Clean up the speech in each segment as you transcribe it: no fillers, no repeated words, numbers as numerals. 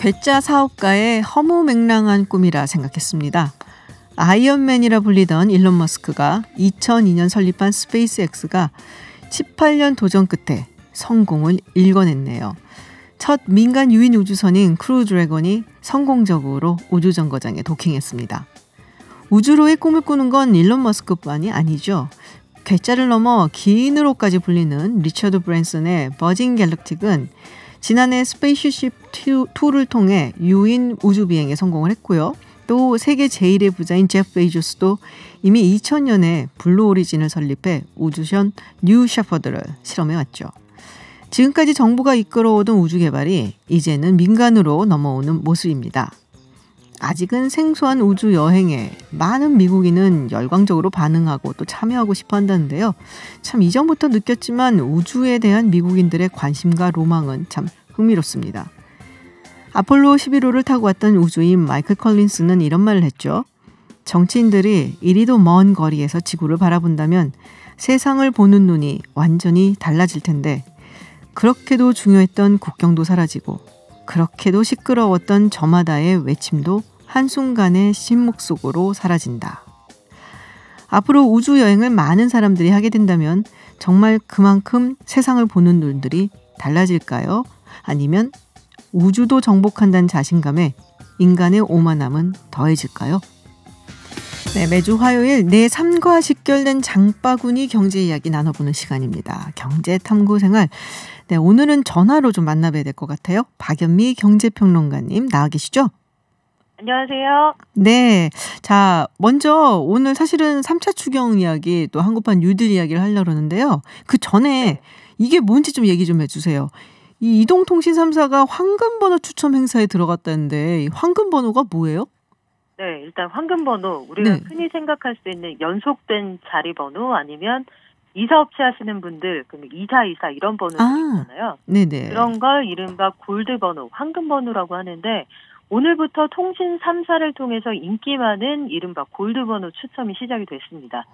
괴짜 사업가의 허무맹랑한 꿈이라 생각했습니다. 아이언맨이라 불리던 일론 머스크가 2002년 설립한 스페이스X가 18년 도전 끝에 성공을 일궈냈네요. 첫 민간 유인 우주선인 크루 드래곤이 성공적으로 우주정거장에 도킹했습니다. 우주로의 꿈을 꾸는 건 일론 머스크뿐만이 아니죠. 괴짜를 넘어 기인으로까지 불리는 리처드 브랜슨의 버진 갤럭틱은 지난해 스페이스십 2를 통해 유인 우주비행에 성공을 했고요. 또 세계 제1의 부자인 제프 베이조스도 이미 2000년에 블루 오리진을 설립해 우주선 뉴 셰퍼드를 실험해왔죠. 지금까지 정부가 이끌어오던 우주 개발이 이제는 민간으로 넘어오는 모습입니다. 아직은 생소한 우주 여행에 많은 미국인은 열광적으로 반응하고 또 참여하고 싶어 한다는데요. 참 이전부터 느꼈지만 우주에 대한 미국인들의 관심과 로망은 참 흥미롭습니다. 아폴로 11호를 타고 왔던 우주인 마이클 컬린스는 이런 말을 했죠. 정치인들이 이리도 먼 거리에서 지구를 바라본다면 세상을 보는 눈이 완전히 달라질 텐데 그렇게도 중요했던 국경도 사라지고 그렇게도 시끄러웠던 저마다의 외침도 한순간에 침묵 속으로 사라진다. 앞으로 우주 여행을 많은 사람들이 하게 된다면 정말 그만큼 세상을 보는 눈들이 달라질까요? 아니면 우주도 정복한다는 자신감에 인간의 오만함은 더해질까요? 네, 매주 화요일 내 삶과 직결된 장바구니 경제 이야기 나눠보는 시간입니다. 경제탐구생활. 네, 오늘은 전화로 좀 만나봐야 될 것 같아요. 박연미 경제평론가님 나와 계시죠? 안녕하세요. 네. 자, 먼저 오늘 사실은 3차 추경 이야기 또 한국판 뉴딜 이야기를 하려고 그러는데요. 그 전에 이게 뭔지 좀 얘기 좀 해주세요. 이 이동통신 3사가 황금번호 추첨 행사에 들어갔다는데 이 황금번호가 뭐예요? 네, 일단 황금번호 우리가 흔히 생각할 수 있는 연속된 자리번호 아니면 이사업체 하시는 분들 그럼 2424 이런 번호들이 있잖아요. 네네. 그런 걸 이른바 골드번호, 황금번호라고 하는데 오늘부터 통신 3사를 통해서 인기 많은 이른바 골드번호 추첨이 시작이 됐습니다.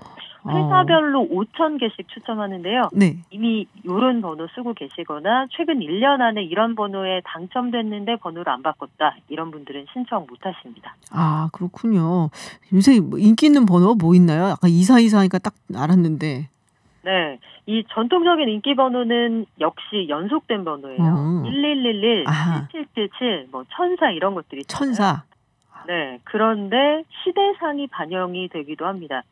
회사별로 5,000개씩 추첨하는데요. 네. 이미 이런 번호 쓰고 계시거나 최근 1년 안에 이런 번호에 당첨됐는데 번호를 안 바꿨다. 이런 분들은 신청 못 하십니다. 아, 그렇군요. 요새 인기 있는 번호가 뭐 있나요? 아까 2424 하니까 딱 알았는데. 네. 이 전통적인 인기 번호는 역시 연속된 번호예요. 1111, 7777, 뭐 천사 이런 것들이 있잖아요. 천사. 네. 그런데 시대상이 반영이 되기도 합니다.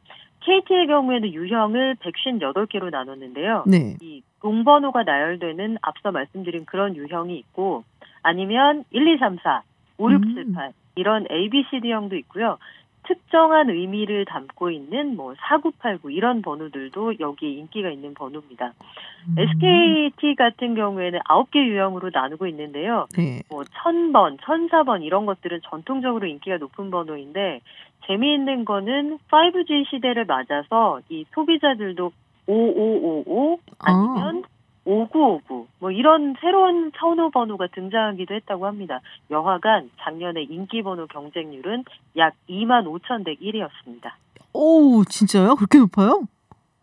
KT의 경우에는 유형을 158개로 나눴는데요. 네. 이 동번호가 나열되는 앞서 말씀드린 그런 유형이 있고 아니면 1234, 5678 이런 ABCD형도 있고요. 특정한 의미를 담고 있는 뭐 4989 이런 번호들도 여기에 인기가 있는 번호입니다. SKT 같은 경우에는 9개 유형으로 나누고 있는데요. 네. 뭐 1000번, 1004번 이런 것들은 전통적으로 인기가 높은 번호인데 재미있는 거는 5G 시대를 맞아서 이 소비자들도 5555 아니면 5959 뭐 이런 새로운 선호 번호가 등장하기도 했다고 합니다. 여하간 작년에 인기 번호 경쟁률은 약 25,101이었습니다. 오, 진짜요? 그렇게 높아요?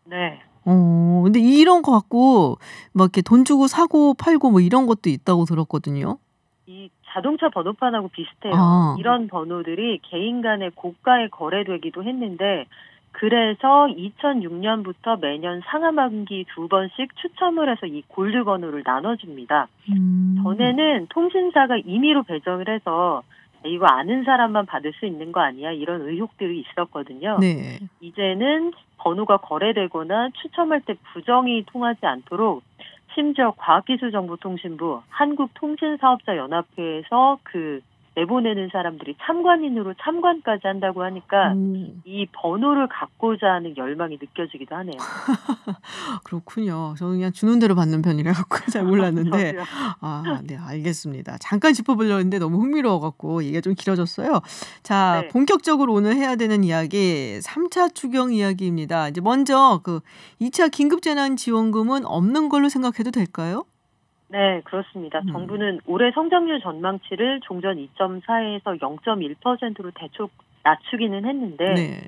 네. 근데 이런 거 갖고 막 이렇게 돈 주고 사고 팔고 뭐 이런 것도 있다고 들었거든요. 이 자동차 번호판하고 비슷해요. 이런 번호들이 개인 간에 고가에 거래되기도 했는데 그래서 2006년부터 매년 상하반기 2번씩 추첨을 해서 이 골드 번호를 나눠줍니다. 전에는 통신사가 임의로 배정을 해서 이거 아는 사람만 받을 수 있는 거 아니야? 이런 의혹들이 있었거든요. 네. 이제는 번호가 거래되거나 추첨할 때 부정이 통하지 않도록 심지어 과학기술정보통신부, 한국통신사업자연합회에서 그 내보내는 사람들이 참관인으로 참관까지 한다고 하니까 이 번호를 갖고자 하는 열망이 느껴지기도 하네요. 그렇군요. 저는 그냥 주는 대로 받는 편이라 갖고 잘 몰랐는데. 아, 네, 알겠습니다. 잠깐 짚어보려고 했는데 너무 흥미로워갖고 얘기가 좀 길어졌어요. 자, 본격적으로 오늘 해야 되는 이야기 3차 추경 이야기입니다. 이제 먼저 그 2차 긴급재난지원금은 없는 걸로 생각해도 될까요? 네, 그렇습니다. 정부는 올해 성장률 전망치를 종전 2.4에서 0.1%로 대폭 낮추기는 했는데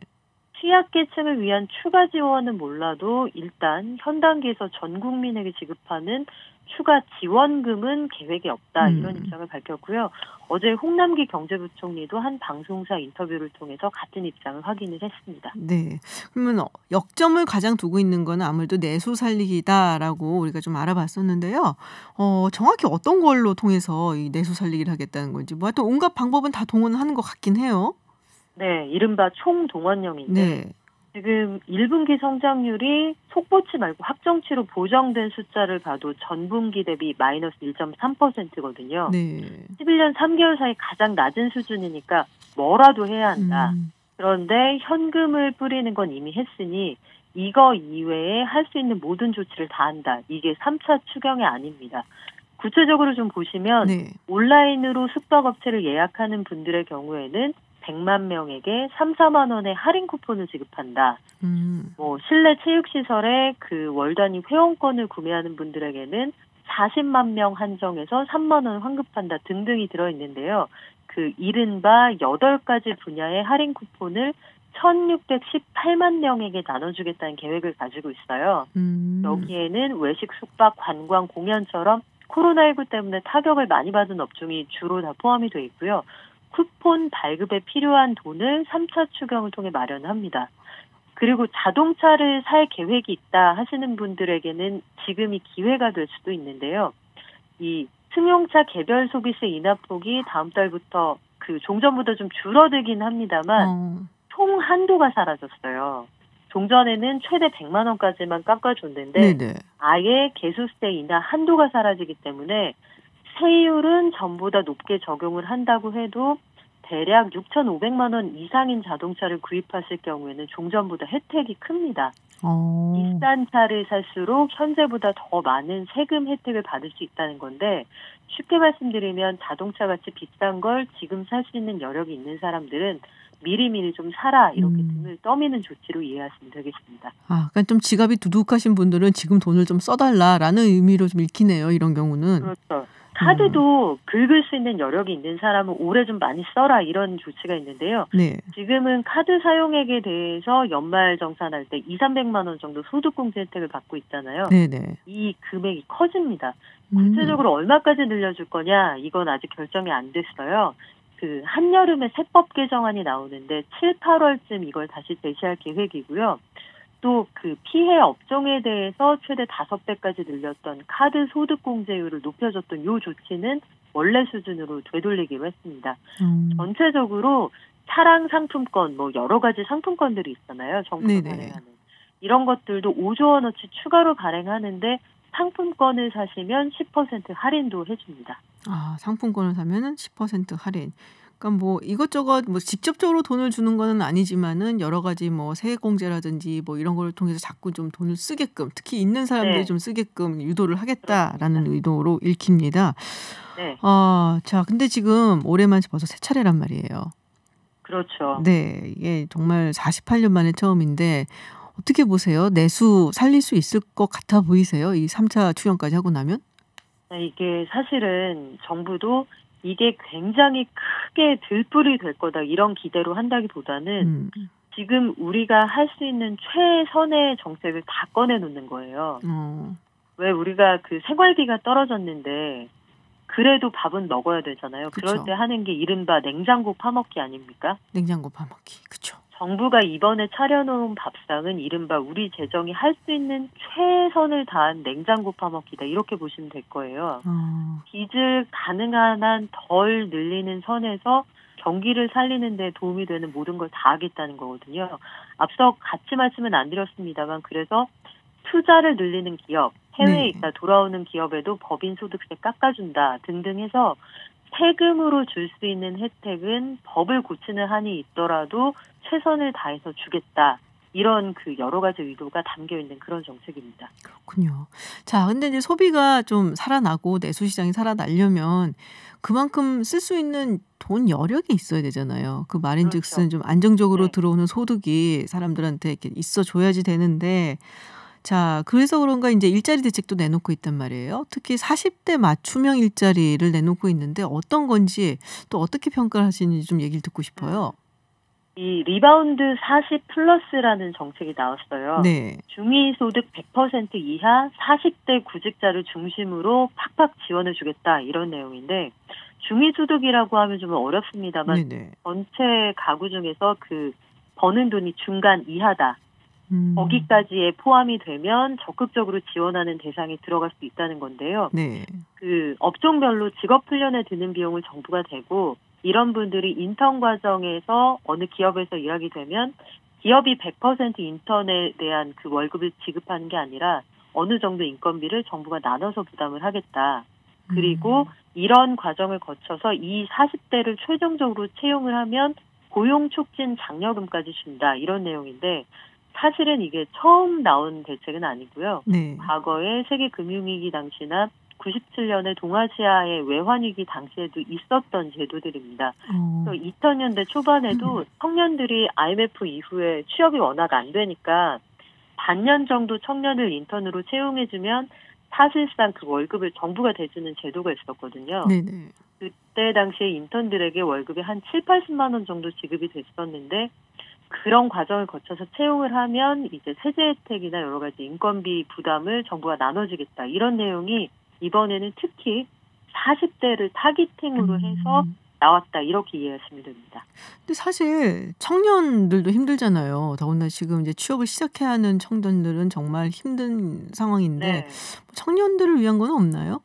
취약계층을 위한 추가 지원은 몰라도 일단 현 단계에서 전 국민에게 지급하는 추가 지원금은 계획이 없다. 이런 입장을 밝혔고요. 어제 홍남기 경제부총리도 한 방송사 인터뷰를 통해서 같은 입장을 확인을 했습니다. 네. 그러면 역점을 가장 두고 있는 거는 아무래도 내수 살리기다라고 우리가 좀 알아봤었는데요. 정확히 어떤 걸로 통해서 이 내수 살리기를 하겠다는 건지 뭐 하여튼 온갖 방법은 다 동원하는 것 같긴 해요. 네. 이른바 총동원령인데 네. 지금 1분기 성장률이 속보치 말고 확정치로 보정된 숫자를 봐도 전분기 대비 마이너스 1.3%거든요. 네. 11년 3개월 사이 가장 낮은 수준이니까 뭐라도 해야 한다. 그런데 현금을 뿌리는 건 이미 했으니 이거 이외에 할 수 있는 모든 조치를 다 한다. 이게 3차 추경이 아닙니다. 구체적으로 좀 보시면 네. 온라인으로 숙박업체를 예약하는 분들의 경우에는 100만 명에게 3, 4만 원의 할인 쿠폰을 지급한다. 뭐 실내 체육시설에 그 월 단위 회원권을 구매하는 분들에게는 40만 명 한정해서 3만 원 환급한다 등등이 들어있는데요. 그 이른바 8가지 분야의 할인 쿠폰을 1,618만 명에게 나눠주겠다는 계획을 가지고 있어요. 여기에는 외식, 숙박, 관광, 공연처럼 코로나19 때문에 타격을 많이 받은 업종이 주로 다 포함이 돼 있고요. 쿠폰 발급에 필요한 돈을 3차 추경을 통해 마련합니다. 그리고 자동차를 살 계획이 있다 하시는 분들에게는 지금이 기회가 될 수도 있는데요. 이 승용차 개별 소비세 인하폭이 다음 달부터 그 종전보다 좀 줄어들긴 합니다만 총 한도가 사라졌어요. 종전에는 최대 100만 원까지만 깎아줬는데 네네. 아예 개소세 인하 한도가 사라지기 때문에 세율은 전보다 높게 적용을 한다고 해도 대략 6,500만 원 이상인 자동차를 구입하실 경우에는 종전보다 혜택이 큽니다. 비싼 차를 살수록 현재보다 더 많은 세금 혜택을 받을 수 있다는 건데 쉽게 말씀드리면 자동차같이 비싼 걸 지금 살 수 있는 여력이 있는 사람들은 미리미리 좀 사라 이렇게 등을 떠미는 조치로 이해하시면 되겠습니다. 그러니까 좀 지갑이 두둑하신 분들은 지금 돈을 좀 써달라라는 의미로 좀 읽히네요. 이런 경우는. 그렇죠. 카드도 긁을 수 있는 여력이 있는 사람은 올해 좀 많이 써라 이런 조치가 있는데요. 네. 지금은 카드 사용액에 대해서 연말 정산할 때 2,300만 원 정도 소득공제 혜택을 받고 있잖아요. 네네. 이 금액이 커집니다. 구체적으로 얼마까지 늘려줄 거냐 이건 아직 결정이 안 됐어요. 그 한여름에 세법 개정안이 나오는데 7, 8월쯤 이걸 다시 제시할 계획이고요. 또 그 피해 업종에 대해서 최대 5배까지 늘렸던 카드 소득공제율을 높여줬던 이 조치는 원래 수준으로 되돌리기로 했습니다. 전체적으로 차량 상품권, 뭐 여러 가지 상품권들이 있잖아요. 정부가 발행하는. 이런 것들도 5조 원어치 추가로 발행하는데 상품권을 사시면 10% 할인도 해줍니다. 상품권을 사면은 10% 할인. 그러니까 뭐 이것저것 뭐 직접적으로 돈을 주는 거는 아니지만은 여러 가지 뭐 세액공제라든지 뭐 이런 걸 통해서 자꾸 좀 돈을 쓰게끔 특히 있는 사람들이 좀 쓰게끔 유도를 하겠다라는 의도로 읽힙니다. 네. 자, 근데 지금 올해만 벌써 세 차례란 말이에요. 그렇죠. 네, 이게 정말 48년 만에 처음인데 어떻게 보세요? 내수 살릴 수 있을 것 같아 보이세요? 이 3차 추경까지 하고 나면? 이게 사실은 정부도 이게 굉장히 크게 들불이 될 거다 이런 기대로 한다기보다는 지금 우리가 할 수 있는 최선의 정책을 다 꺼내놓는 거예요. 왜 우리가 그 생활비가 떨어졌는데 그래도 밥은 먹어야 되잖아요. 그쵸. 그럴 때 하는 게 이른바 냉장고 파먹기 아닙니까? 냉장고 파먹기. 그렇죠. 정부가 이번에 차려놓은 밥상은 이른바 우리 재정이 할 수 있는 최선을 다한 냉장고 파먹기다. 이렇게 보시면 될 거예요. 빚을 가능한 한 덜 늘리는 선에서 경기를 살리는 데 도움이 되는 모든 걸 다 하겠다는 거거든요. 앞서 같이 말씀은 안 드렸습니다만 그래서 투자를 늘리는 기업, 해외에 있다 돌아오는 기업에도 법인 소득세 깎아준다 등등 해서 세금으로 줄 수 있는 혜택은 법을 고치는 한이 있더라도 최선을 다해서 주겠다. 이런 그 여러 가지 의도가 담겨 있는 그런 정책입니다. 그렇군요. 자, 근데 이제 소비가 좀 살아나고 내수 시장이 살아나려면 그만큼 쓸 수 있는 돈 여력이 있어야 되잖아요. 그 말인즉슨 좀 안정적으로 들어오는 소득이 사람들한테 이렇게 있어 줘야지 되는데 자, 그래서 그런가 이제 일자리 대책도 내놓고 있단 말이에요. 특히 40대 맞춤형 일자리를 내놓고 있는데 어떤 건지 또 어떻게 평가를 하시는지 좀 얘기를 듣고 싶어요. 이 리바운드 40 플러스라는 정책이 나왔어요. 네. 중위소득 100% 이하 40대 구직자를 중심으로 팍팍 지원해 주겠다 이런 내용인데 중위소득이라고 하면 좀 어렵습니다만 네네. 전체 가구 중에서 그 버는 돈이 중간 이하다. 거기까지에 포함이 되면 적극적으로 지원하는 대상에 들어갈 수 있다는 건데요. 네. 그 업종별로 직업 훈련에 드는 비용을 정부가 대고 이런 분들이 인턴 과정에서 어느 기업에서 일하게 되면 기업이 100% 인턴에 대한 그 월급을 지급하는 게 아니라 어느 정도 인건비를 정부가 나눠서 부담을 하겠다. 그리고 이런 과정을 거쳐서 이 40대를 최종적으로 채용을 하면 고용 촉진 장려금까지 준다. 이런 내용인데 사실은 이게 처음 나온 대책은 아니고요. 네. 과거에 세계 금융위기 당시나 97년에 동아시아의 외환위기 당시에도 있었던 제도들입니다. 2000년대 초반에도 청년들이 IMF 이후에 취업이 워낙 안 되니까 반년 정도 청년을 인턴으로 채용해주면 사실상 그 월급을 정부가 대주는 제도가 있었거든요. 네네. 그때 당시에 인턴들에게 월급이 한 7, 80만 원 정도 지급이 됐었는데 그런 과정을 거쳐서 채용을 하면 이제 세제 혜택이나 여러 가지 인건비 부담을 정부가 나눠주겠다. 이런 내용이 이번에는 특히 40대를 타깃팅으로 해서 나왔다. 이렇게 이해하시면 됩니다. 근데 사실 청년들도 힘들잖아요. 더군다나 지금 이제 취업을 시작해야 하는 청년들은 정말 힘든 상황인데 네. 청년들을 위한 건 없나요?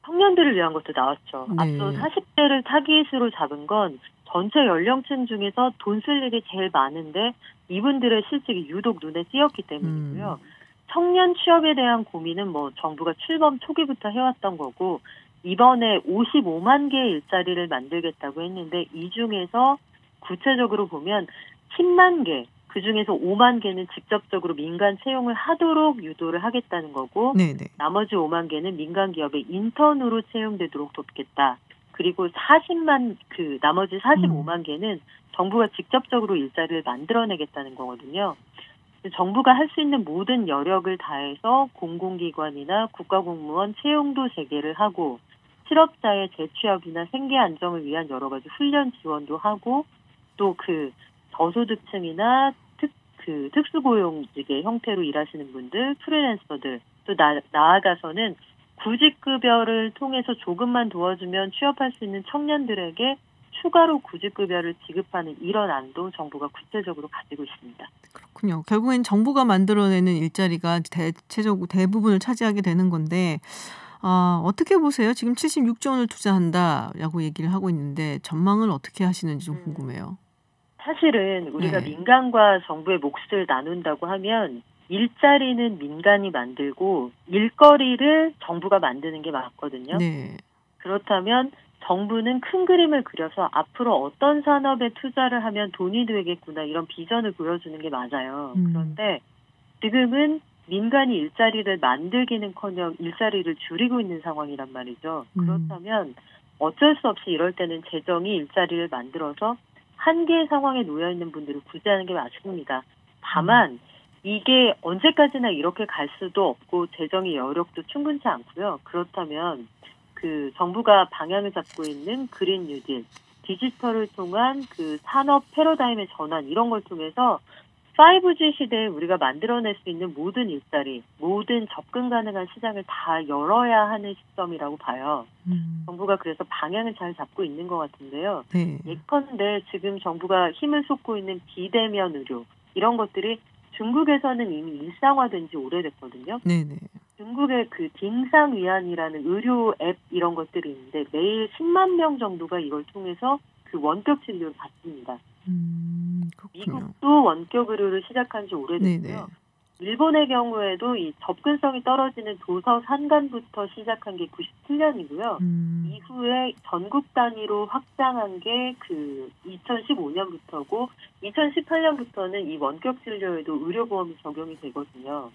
청년들을 위한 것도 나왔죠. 네. 앞서 40대를 타깃으로 잡은 건 전체 연령층 중에서 돈 쓸 일이 제일 많은데 이분들의 실직이 유독 눈에 띄었기 때문이고요. 청년 취업에 대한 고민은 뭐 정부가 출범 초기부터 해왔던 거고 이번에 55만 개의 일자리를 만들겠다고 했는데 이 중에서 구체적으로 보면 10만 개, 그중에서 5만 개는 직접적으로 민간 채용을 하도록 유도를 하겠다는 거고 네네. 나머지 5만 개는 민간 기업의 인턴으로 채용되도록 돕겠다. 그리고 나머지 45만 개는 정부가 직접적으로 일자리를 만들어내겠다는 거거든요. 정부가 할 수 있는 모든 여력을 다해서 공공기관이나 국가공무원 채용도 재개를 하고 실업자의 재취업이나 생계 안정을 위한 여러 가지 훈련 지원도 하고 또 그 저소득층이나 특수고용직의 형태로 일하시는 분들, 프리랜서들 또 나아가서는 구직급여를 통해서 조금만 도와주면 취업할 수 있는 청년들에게 추가로 구직급여를 지급하는 이런 안도 정부가 구체적으로 가지고 있습니다. 그렇군요. 결국엔 정부가 만들어내는 일자리가 대체적으로 대부분을 차지하게 되는 건데 어떻게 보세요? 지금 76조 원을 투자한다라고 얘기를 하고 있는데 전망을 어떻게 하시는지 좀 궁금해요. 사실은 우리가 네. 민간과 정부의 몫을 나눈다고 하면 일자리는 민간이 만들고 일거리를 정부가 만드는 게 맞거든요. 네. 그렇다면 정부는 큰 그림을 그려서 앞으로 어떤 산업에 투자를 하면 돈이 되겠구나 이런 비전을 보여주는 게 맞아요. 그런데 지금은 민간이 일자리를 만들기는커녕 일자리를 줄이고 있는 상황이란 말이죠. 그렇다면 어쩔 수 없이 이럴 때는 재정이 일자리를 만들어서 한계의 상황에 놓여 있는 분들을 구제하는 게 맞습니다. 다만 이게 언제까지나 이렇게 갈 수도 없고 재정의 여력도 충분치 않고요. 그렇다면 그 정부가 방향을 잡고 있는 그린 뉴딜, 디지털을 통한 그 산업 패러다임의 전환 이런 걸 통해서 5G 시대에 우리가 만들어낼 수 있는 모든 일자리, 모든 접근 가능한 시장을 다 열어야 하는 시점이라고 봐요. 정부가 그래서 방향을 잘 잡고 있는 것 같은데요. 네. 예컨대 지금 정부가 힘을 쏟고 있는 비대면 의료 이런 것들이 중국에서는 이미 일상화된 지 오래됐거든요. 네네. 중국의 그 딩상위안이라는 의료 앱 이런 것들이 있는데 매일 10만 명 정도가 이걸 통해서 그 원격 진료를 받습니다. 그렇군요. 미국도 원격 의료를 시작한 지 오래됐고요. 네네. 일본의 경우에도 이 접근성이 떨어지는 도서 산간부터 시작한 게 97년이고요. 이후에 전국 단위로 확장한 게 그 2015년부터고 2018년부터는 이 원격 진료에도 의료보험이 적용이 되거든요.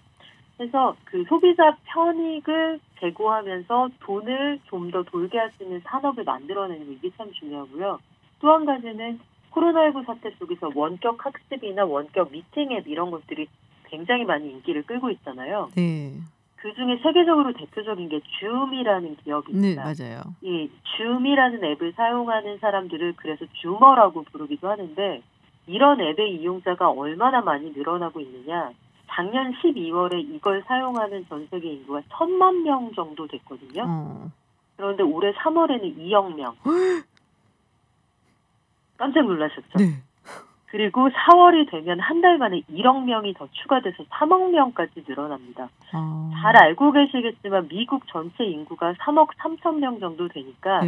그래서 그 소비자 편익을 제고하면서 돈을 좀 더 돌게 할 수 있는 산업을 만들어내는 게 이게 참 중요하고요. 또 한 가지는 코로나19 사태 속에서 원격 학습이나 원격 미팅 앱 이런 것들이 굉장히 많이 인기를 끌고 있잖아요. 네. 그중에 세계적으로 대표적인 게 줌이라는 기업입니다. 네, 맞아요. 이 줌이라는 앱을 사용하는 사람들을 그래서 줌어라고 부르기도 하는데 이런 앱의 이용자가 얼마나 많이 늘어나고 있느냐. 작년 12월에 이걸 사용하는 전 세계 인구가 1,000만 명 정도 됐거든요. 그런데 올해 3월에는 2억 명. 깜짝 놀라셨죠? 네. 그리고 4월이 되면 한 달 만에 1억 명이 더 추가돼서 3억 명까지 늘어납니다. 잘 알고 계시겠지만 미국 전체 인구가 3억 3천 명 정도 되니까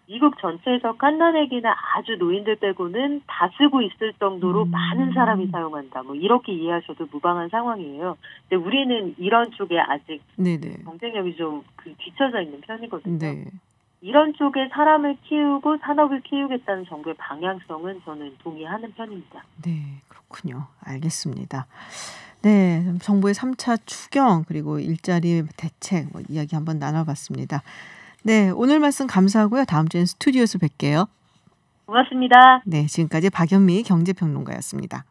미국 전체에서 갓난아기나 아주 노인들 빼고는 다 쓰고 있을 정도로 많은 사람이 사용한다. 뭐 이렇게 이해하셔도 무방한 상황이에요. 근데 우리는 이런 쪽에 아직 경쟁력이 좀 뒤쳐져 있는 편이거든요. 네. 이런 쪽에 사람을 키우고 산업을 키우겠다는 정부의 방향성은 저는 동의하는 편입니다. 네, 그렇군요. 알겠습니다. 네, 정부의 3차 추경 그리고 일자리 대책 이야기 한번 나눠봤습니다. 네, 오늘 말씀 감사하고요. 다음 주엔 스튜디오에서 뵐게요. 고맙습니다. 네, 지금까지 박연미 경제평론가였습니다.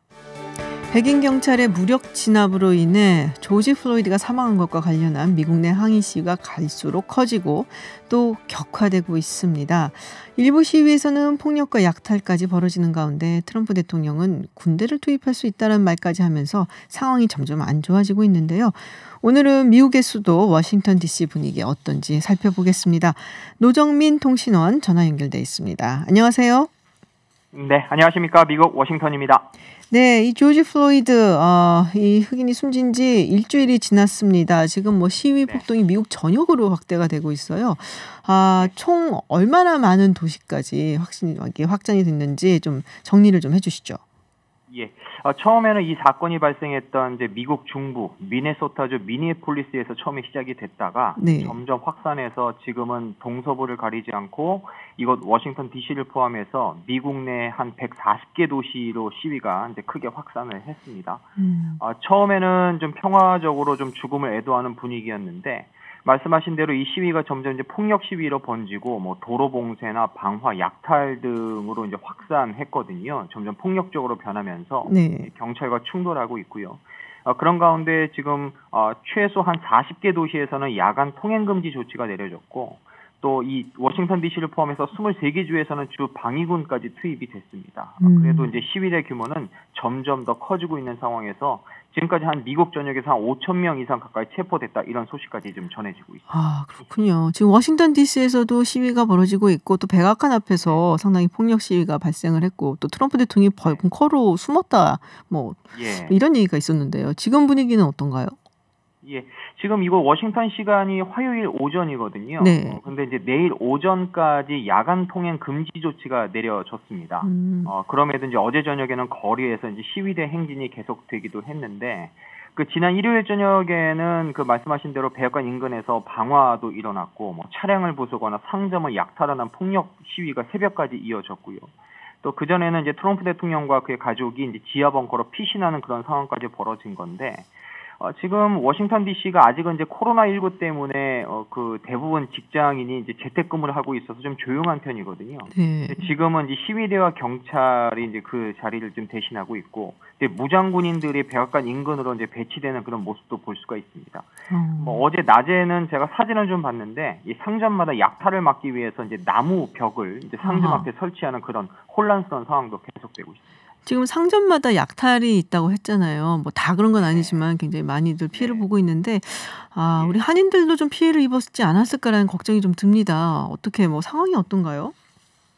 백인 경찰의 무력 진압으로 인해 조지 플로이드가 사망한 것과 관련한 미국 내 항의 시위가 갈수록 커지고 또 격화되고 있습니다. 일부 시위에서는 폭력과 약탈까지 벌어지는 가운데 트럼프 대통령은 군대를 투입할 수 있다는 말까지 하면서 상황이 점점 안 좋아지고 있는데요. 오늘은 미국의 수도 워싱턴 DC 분위기 어떤지 살펴보겠습니다. 노정민 통신원 전화 연결돼 있습니다. 안녕하세요. 네, 안녕하십니까. 미국 워싱턴입니다. 네, 이 조지 플로이드 이 흑인이 숨진 지 일주일이 지났습니다. 지금 뭐 시위 폭동이 미국 전역으로 확대가 되고 있어요. 총 얼마나 많은 도시까지 확장이 됐는지 좀 정리를 좀 해주시죠. 예, 처음에는 이 사건이 발생했던 이제 미국 중부 미네소타주 미니애폴리스에서 처음에 시작이 됐다가 점점 확산해서 지금은 동서부를 가리지 않고 이곳 워싱턴 DC를 포함해서 미국 내 한 140개 도시로 시위가 이제 크게 확산을 했습니다. 처음에는 좀 평화적으로 좀 죽음을 애도하는 분위기였는데 말씀하신 대로 이 시위가 점점 이제 폭력 시위로 번지고 뭐 도로 봉쇄나 방화, 약탈 등으로 이제 확산했거든요. 점점 폭력적으로 변하면서 경찰과 충돌하고 있고요. 그런 가운데 지금 최소 한 40개 도시에서는 야간 통행 금지 조치가 내려졌고 또 이 워싱턴 DC를 포함해서 23개 주에서는 주 방위군까지 투입이 됐습니다. 그래도 이제 시위의 규모는 점점 더 커지고 있는 상황에서 지금까지 한 미국 전역에서 한 5천 명 이상 가까이 체포됐다 이런 소식까지 좀 전해지고 있습니다. 그렇군요. 지금 워싱턴 DC에서도 시위가 벌어지고 있고 또 백악관 앞에서 상당히 폭력 시위가 발생을 했고 또 트럼프 대통령이 벙커로 숨었다 이런 얘기가 있었는데요. 지금 분위기는 어떤가요? 예, 지금 이거 워싱턴 시간이 화요일 오전이거든요. 근데 이제 내일 오전까지 야간 통행 금지 조치가 내려졌습니다. 그럼에도 이제 어제 저녁에는 거리에서 이제 시위대 행진이 계속되기도 했는데, 지난 일요일 저녁에는 말씀하신 대로 백악관 인근에서 방화도 일어났고, 차량을 부수거나 상점을 약탈하는 폭력 시위가 새벽까지 이어졌고요. 또 그전에는 이제 트럼프 대통령과 그의 가족이 이제 지하 벙커로 피신하는 그런 상황까지 벌어진 건데, 지금 워싱턴 DC가 아직은 이제 코로나19 때문에 대부분 직장인이 이제 재택근무를 하고 있어서 좀 조용한 편이거든요. 지금은 이제 시위대와 경찰이 이제 그 자리를 좀 대신하고 있고, 이제 무장군인들이 백악관 인근으로 이제 배치되는 그런 모습도 볼 수가 있습니다. 어제 낮에는 제가 사진을 좀 봤는데 이 상점마다 약탈을 막기 위해서 이제 나무 벽을 이제 상점 앞에 설치하는 그런 혼란스러운 상황도 계속되고 있습니다. 지금 상점마다 약탈이 있다고 했잖아요. 다 그런 건 아니지만 굉장히 많이들 피해를 보고 있는데 우리 한인들도 좀 피해를 입었지 않았을까라는 걱정이 좀 듭니다. 어떻게 상황이 어떤가요?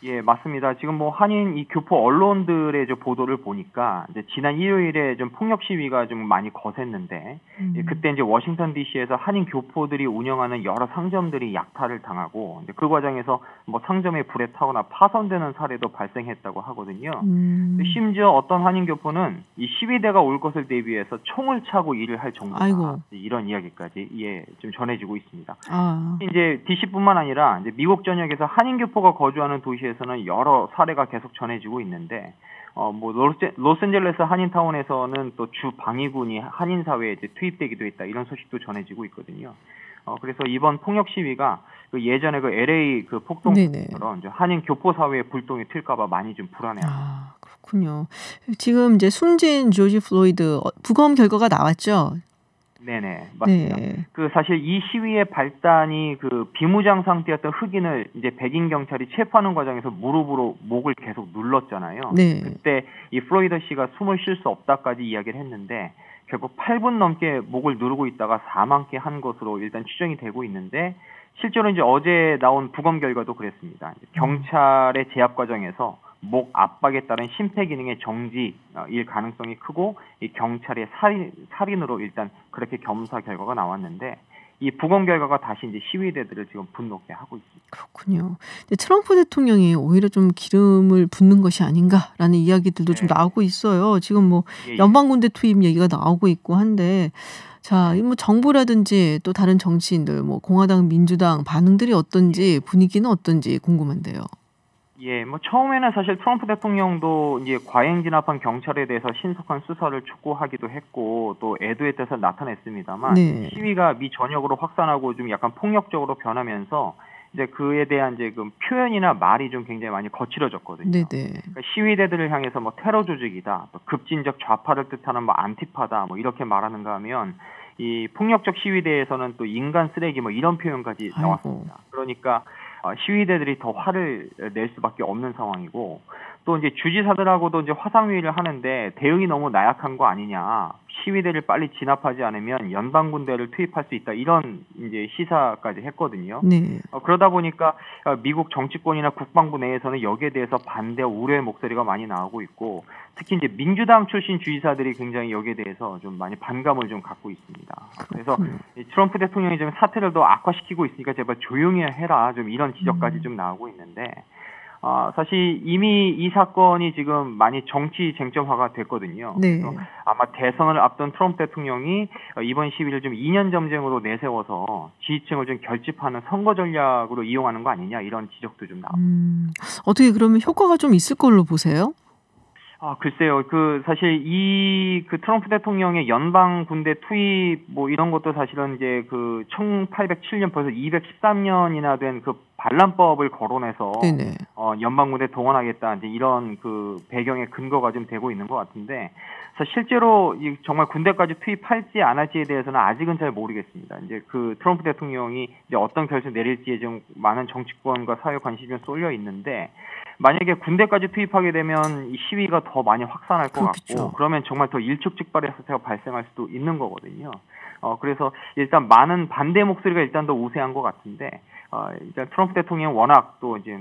예, 맞습니다. 지금 한인 이 교포 언론들의 보도를 보니까 이제 지난 일요일에 좀 폭력 시위가 좀 많이 거셌는데 그때 이제 워싱턴 DC에서 한인 교포들이 운영하는 여러 상점들이 약탈을 당하고 이제 그 과정에서 상점에 불에 타거나 파손되는 사례도 발생했다고 하거든요. 심지어 어떤 한인 교포는 이 시위대가 올 것을 대비해서 총을 차고 일을 할 정도다. 이런 이야기까지 좀 전해지고 있습니다. 이제 DC뿐만 아니라 이제 미국 전역에서 한인 교포가 거주하는 도시에 에서는 여러 사례가 계속 전해지고 있는데, 로스앤젤레스 한인타운에서는 또 주 방위군이 한인 사회에 이제 투입되기도 했다 이런 소식도 전해지고 있거든요. 그래서 이번 폭력 시위가 예전에 LA 폭동처럼 한인 교포 사회에 불똥이 튈까봐 많이 좀 불안해합니다. 그렇군요. 지금 이제 숨진 조지 플로이드 부검 결과가 나왔죠? 네네, 맞습니다. 네. 그 사실 이 시위의 발단이 그 비무장 상태였던 흑인을 이제 백인 경찰이 체포하는 과정에서 무릎으로 목을 계속 눌렀잖아요. 네. 그때 이 플로이드 씨가 숨을 쉴 수 없다까지 이야기를 했는데 결국 8분 넘게 목을 누르고 있다가 사망케 한 것으로 일단 추정이 되고 있는데 실제로 이제 어제 나온 부검 결과도 그랬습니다. 경찰의 제압 과정에서 목 압박에 따른 심폐기능의 정지일 가능성이 크고 이 경찰의 살인으로 일단 그렇게 검사 결과가 나왔는데 이 부검 결과가 다시 이제 시위대들을 지금 분노케 하고 있습니다. 그렇군요. 근데 트럼프 대통령이 오히려 좀 기름을 붓는 것이 아닌가라는 이야기들도 좀 나오고 있어요. 지금 뭐 연방군대 투입 얘기가 나오고 있고 한데 자, 뭐 정부라든지 또 다른 정치인들 뭐 공화당, 민주당 반응들이 어떤지 분위기는 어떤지 궁금한데요. 예, 뭐 처음에는 사실 트럼프 대통령도 이제 과잉 진압한 경찰에 대해서 신속한 수사를 촉구하기도 했고 또 애도의 뜻을 나타냈습니다만 네. 시위가 미 전역으로 확산하고 좀 약간 폭력적으로 변하면서 이제 그에 대한 이제 그 표현이나 말이 좀 굉장히 많이 거칠어졌거든요. 네네. 그러니까 시위대들을 향해서 뭐 테러 조직이다, 또 급진적 좌파를 뜻하는 뭐 안티파다, 뭐 이렇게 말하는가 하면 이 폭력적 시위대에서는 또 인간 쓰레기 뭐 이런 표현까지 나왔습니다. 그러니까 시위대들이 더 화를 낼 수밖에 없는 상황이고 또 이제 주지사들하고도 이제 화상회의를 하는데 대응이 너무 나약한 거 아니냐. 시위대를 빨리 진압하지 않으면 연방군대를 투입할 수 있다. 이런 이제 시사까지 했거든요. 네. 그러다 보니까 미국 정치권이나 국방부 내에서는 여기에 대해서 반대와 우려의 목소리가 많이 나오고 있고 특히 이제 민주당 출신 주지사들이 굉장히 여기에 대해서 좀 많이 반감을 좀 갖고 있습니다. 그래서 트럼프 대통령이 좀 사태를 더 악화시키고 있으니까 제발 조용히 해라. 좀 이런 지적까지 좀 나오고 있는데 사실 이미 이 사건이 지금 많이 정치 쟁점화가 됐거든요. 네. 그래서 아마 대선을 앞둔 트럼프 대통령이 이번 시위를 좀 2년 점쟁으로 내세워서 지지층을 좀 결집하는 선거 전략으로 이용하는 거 아니냐 이런 지적도 좀 나옵니다. 어떻게 그러면 효과가 좀 있을 걸로 보세요? 글쎄요. 사실 그 트럼프 대통령의 연방 군대 투입 뭐 이런 것도 사실은 이제 1807년 벌써 213년이나 된 그 반란법을 거론해서 네네. 연방 군대 동원하겠다 이제 이런 그 배경의 근거가 좀 되고 있는 것 같은데 실제로 정말 군대까지 투입할지 안 할지에 대해서는 아직은 잘 모르겠습니다. 이제 그 트럼프 대통령이 이제 어떤 결정 내릴지에 좀 많은 정치권과 사회 관심이 좀 쏠려 있는데 만약에 군대까지 투입하게 되면 이 시위가 더 많이 확산할 것 같고 그러면 정말 더 일촉즉발의 사태가 발생할 수도 있는 거거든요. 그래서 일단 많은 반대 목소리가 일단 더 우세한 것 같은데 일단 트럼프 대통령 워낙 또 이제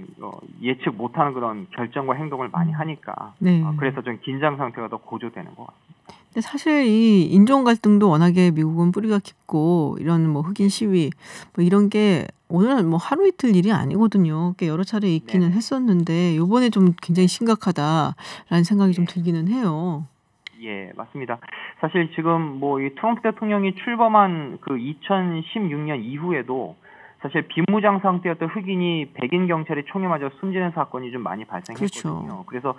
예측 못하는 그런 결정과 행동을 많이 하니까 네. 그래서 좀 긴장 상태가 더 고조되는 것 같습니다. 근데 사실 이 인종 갈등도 워낙에 미국은 뿌리가 깊고 이런 뭐 흑인 시위 뭐 이런 게 오늘 뭐 하루 이틀 일이 아니거든요. 꽤 여러 차례 있기는 했었는데 이번에 좀 굉장히 심각하다라는 생각이 좀 들기는 해요. 예, 맞습니다. 사실 지금 뭐 이 트럼프 대통령이 출범한 그 2016년 이후에도 사실 비무장 상태였던 흑인이 백인 경찰의 총에 맞아 숨지는 사건이 좀 많이 발생했거든요. 그래서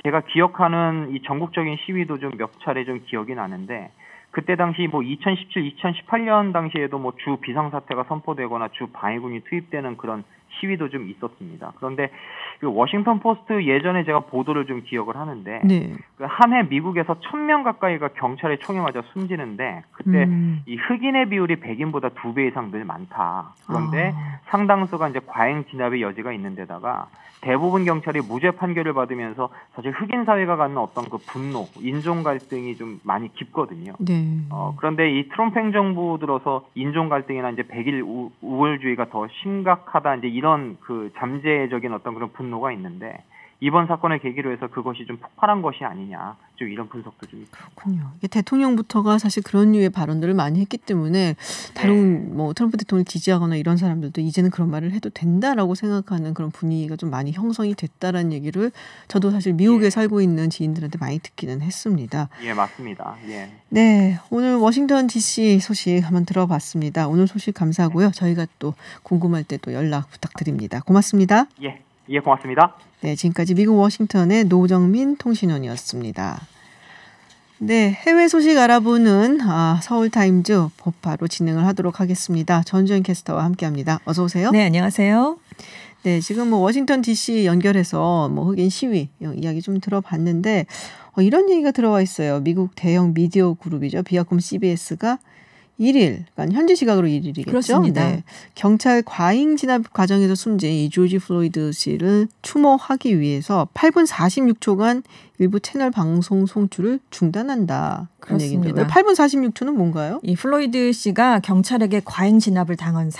제가 기억하는 이 전국적인 시위도 좀 몇 차례 좀 기억이 나는데 그때 당시 뭐 2017, 2018년 당시에도 뭐 주 비상사태가 선포되거나 주 방위군이 투입되는 그런 시위도 좀 있었습니다. 그런데 그 워싱턴 포스트 예전에 제가 보도를 좀 기억을 하는데 그 한 해 미국에서 1000명 가까이가 경찰의 총에 맞아 숨지는데 그때 이 흑인의 비율이 백인보다 2배 이상 늘 많다. 그런데 상당수가 이제 과잉 진압의 여지가 있는 데다가 대부분 경찰이 무죄 판결을 받으면서 사실 흑인 사회가 갖는 어떤 그 분노, 인종 갈등이 좀 많이 깊거든요. 네. 그런데 이 트럼프 행정부 들어서 인종 갈등이나 이제 백일 우월주의가 더 심각하다 이제 이런 그 잠재적인 어떤 그런 분노가 있는데 이번 사건을 계기로 해서 그것이 좀 폭발한 것이 아니냐 좀 이런 분석도 좀 있습니다. 그렇군요. 이게 대통령부터가 사실 그런 류의 발언들을 많이 했기 때문에 다른 뭐 트럼프 대통령을 지지하거나 이런 사람들도 이제는 그런 말을 해도 된다라고 생각하는 그런 분위기가 좀 많이 형성이 됐다라는 얘기를 저도 사실 미국에 살고 있는 지인들한테 많이 듣기는 했습니다. 예, 맞습니다. 예. 네, 오늘 워싱턴 DC 소식 한번 들어봤습니다. 오늘 소식 감사하고요. 저희가 또 궁금할 때 또 연락 부탁드립니다. 고맙습니다. 예, 고맙습니다. 네, 지금까지 미국 워싱턴의 노정민 통신원이었습니다. 네, 해외 소식 알아보는 서울타임즈 바로 진행을 하도록 하겠습니다. 전주현 캐스터와 함께합니다. 어서 오세요. 네, 안녕하세요. 네, 지금 뭐 워싱턴 DC 연결해서 뭐 흑인 시위 이야기 좀 들어봤는데 이런 얘기가 들어와 있어요. 미국 대형 미디어 그룹이죠. 비아콤 CBS가 1일, 그러니까 현지 시각으로 1일이겠죠. 그렇습니다. 네. 경찰 과잉 진압 과정에서 숨진 이 조지 플로이드 씨를 추모하기 위해서 8분 46초간 일부 채널 방송 송출을 중단한다. 그렇습니다. 8분 46초는 뭔가요? 이 플로이드 씨가 경찰에게 과잉 진압을 당한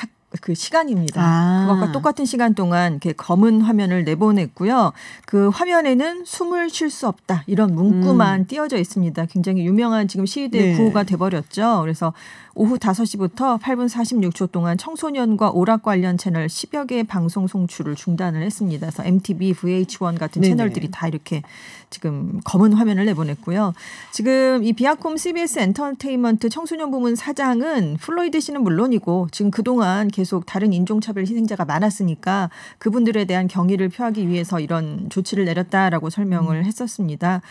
그 시간입니다. 그것과 똑같은 시간 동안 이렇게 검은 화면을 내보냈고요. 그 화면에는 숨을 쉴 수 없다. 이런 문구만 띄어져 있습니다. 굉장히 유명한 지금 시위대 구호가 돼버렸죠. 그래서 오후 5시부터 8분 46초 동안 청소년과 오락 관련 채널 10여 개의 방송 송출을 중단을 했습니다. 그래서 MTV, VH1 같은 채널들이 다 이렇게 지금 검은 화면을 내보냈고요. 지금 이 비아콤 CBS 엔터테인먼트 청소년 부문 사장은 플로이드 씨는 물론이고 지금 그동안 계속 다른 인종차별 희생자가 많았으니까 그분들에 대한 경의를 표하기 위해서 이런 조치를 내렸다라고 설명을 했었습니다.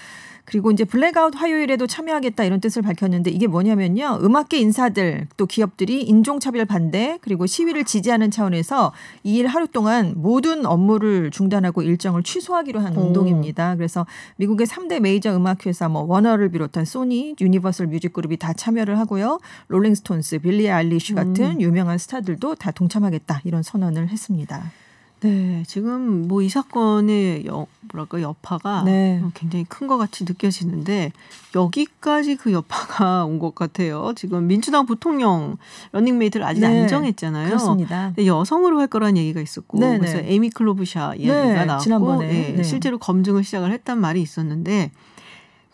그리고 이제 블랙아웃 화요일에도 참여하겠다 이런 뜻을 밝혔는데 이게 뭐냐면요. 음악계 인사들 또 기업들이 인종차별 반대 그리고 시위를 지지하는 차원에서 2일 하루 동안 모든 업무를 중단하고 일정을 취소하기로 한 운동입니다. 그래서 미국의 3대 메이저 음악회사 뭐 워너를 비롯한 소니, 유니버설 뮤직그룹이 다 참여를 하고요. 롤링스톤스, 빌리 아일리시 같은 유명한 스타들도 다 동참하겠다 이런 선언을 했습니다. 네, 지금 뭐 이 사건의 여파가 굉장히 큰 것 같이 느껴지는데 여기까지 그 여파가 온 것 같아요. 지금 민주당 부통령 러닝메이트를 아직 안 정했잖아요. 그렇습니다. 근데 여성으로 할 거라는 얘기가 있었고 그래서 에이미 클로부샤 이야기가 나왔고 지난번에 실제로 검증을 시작을 했단 말이 있었는데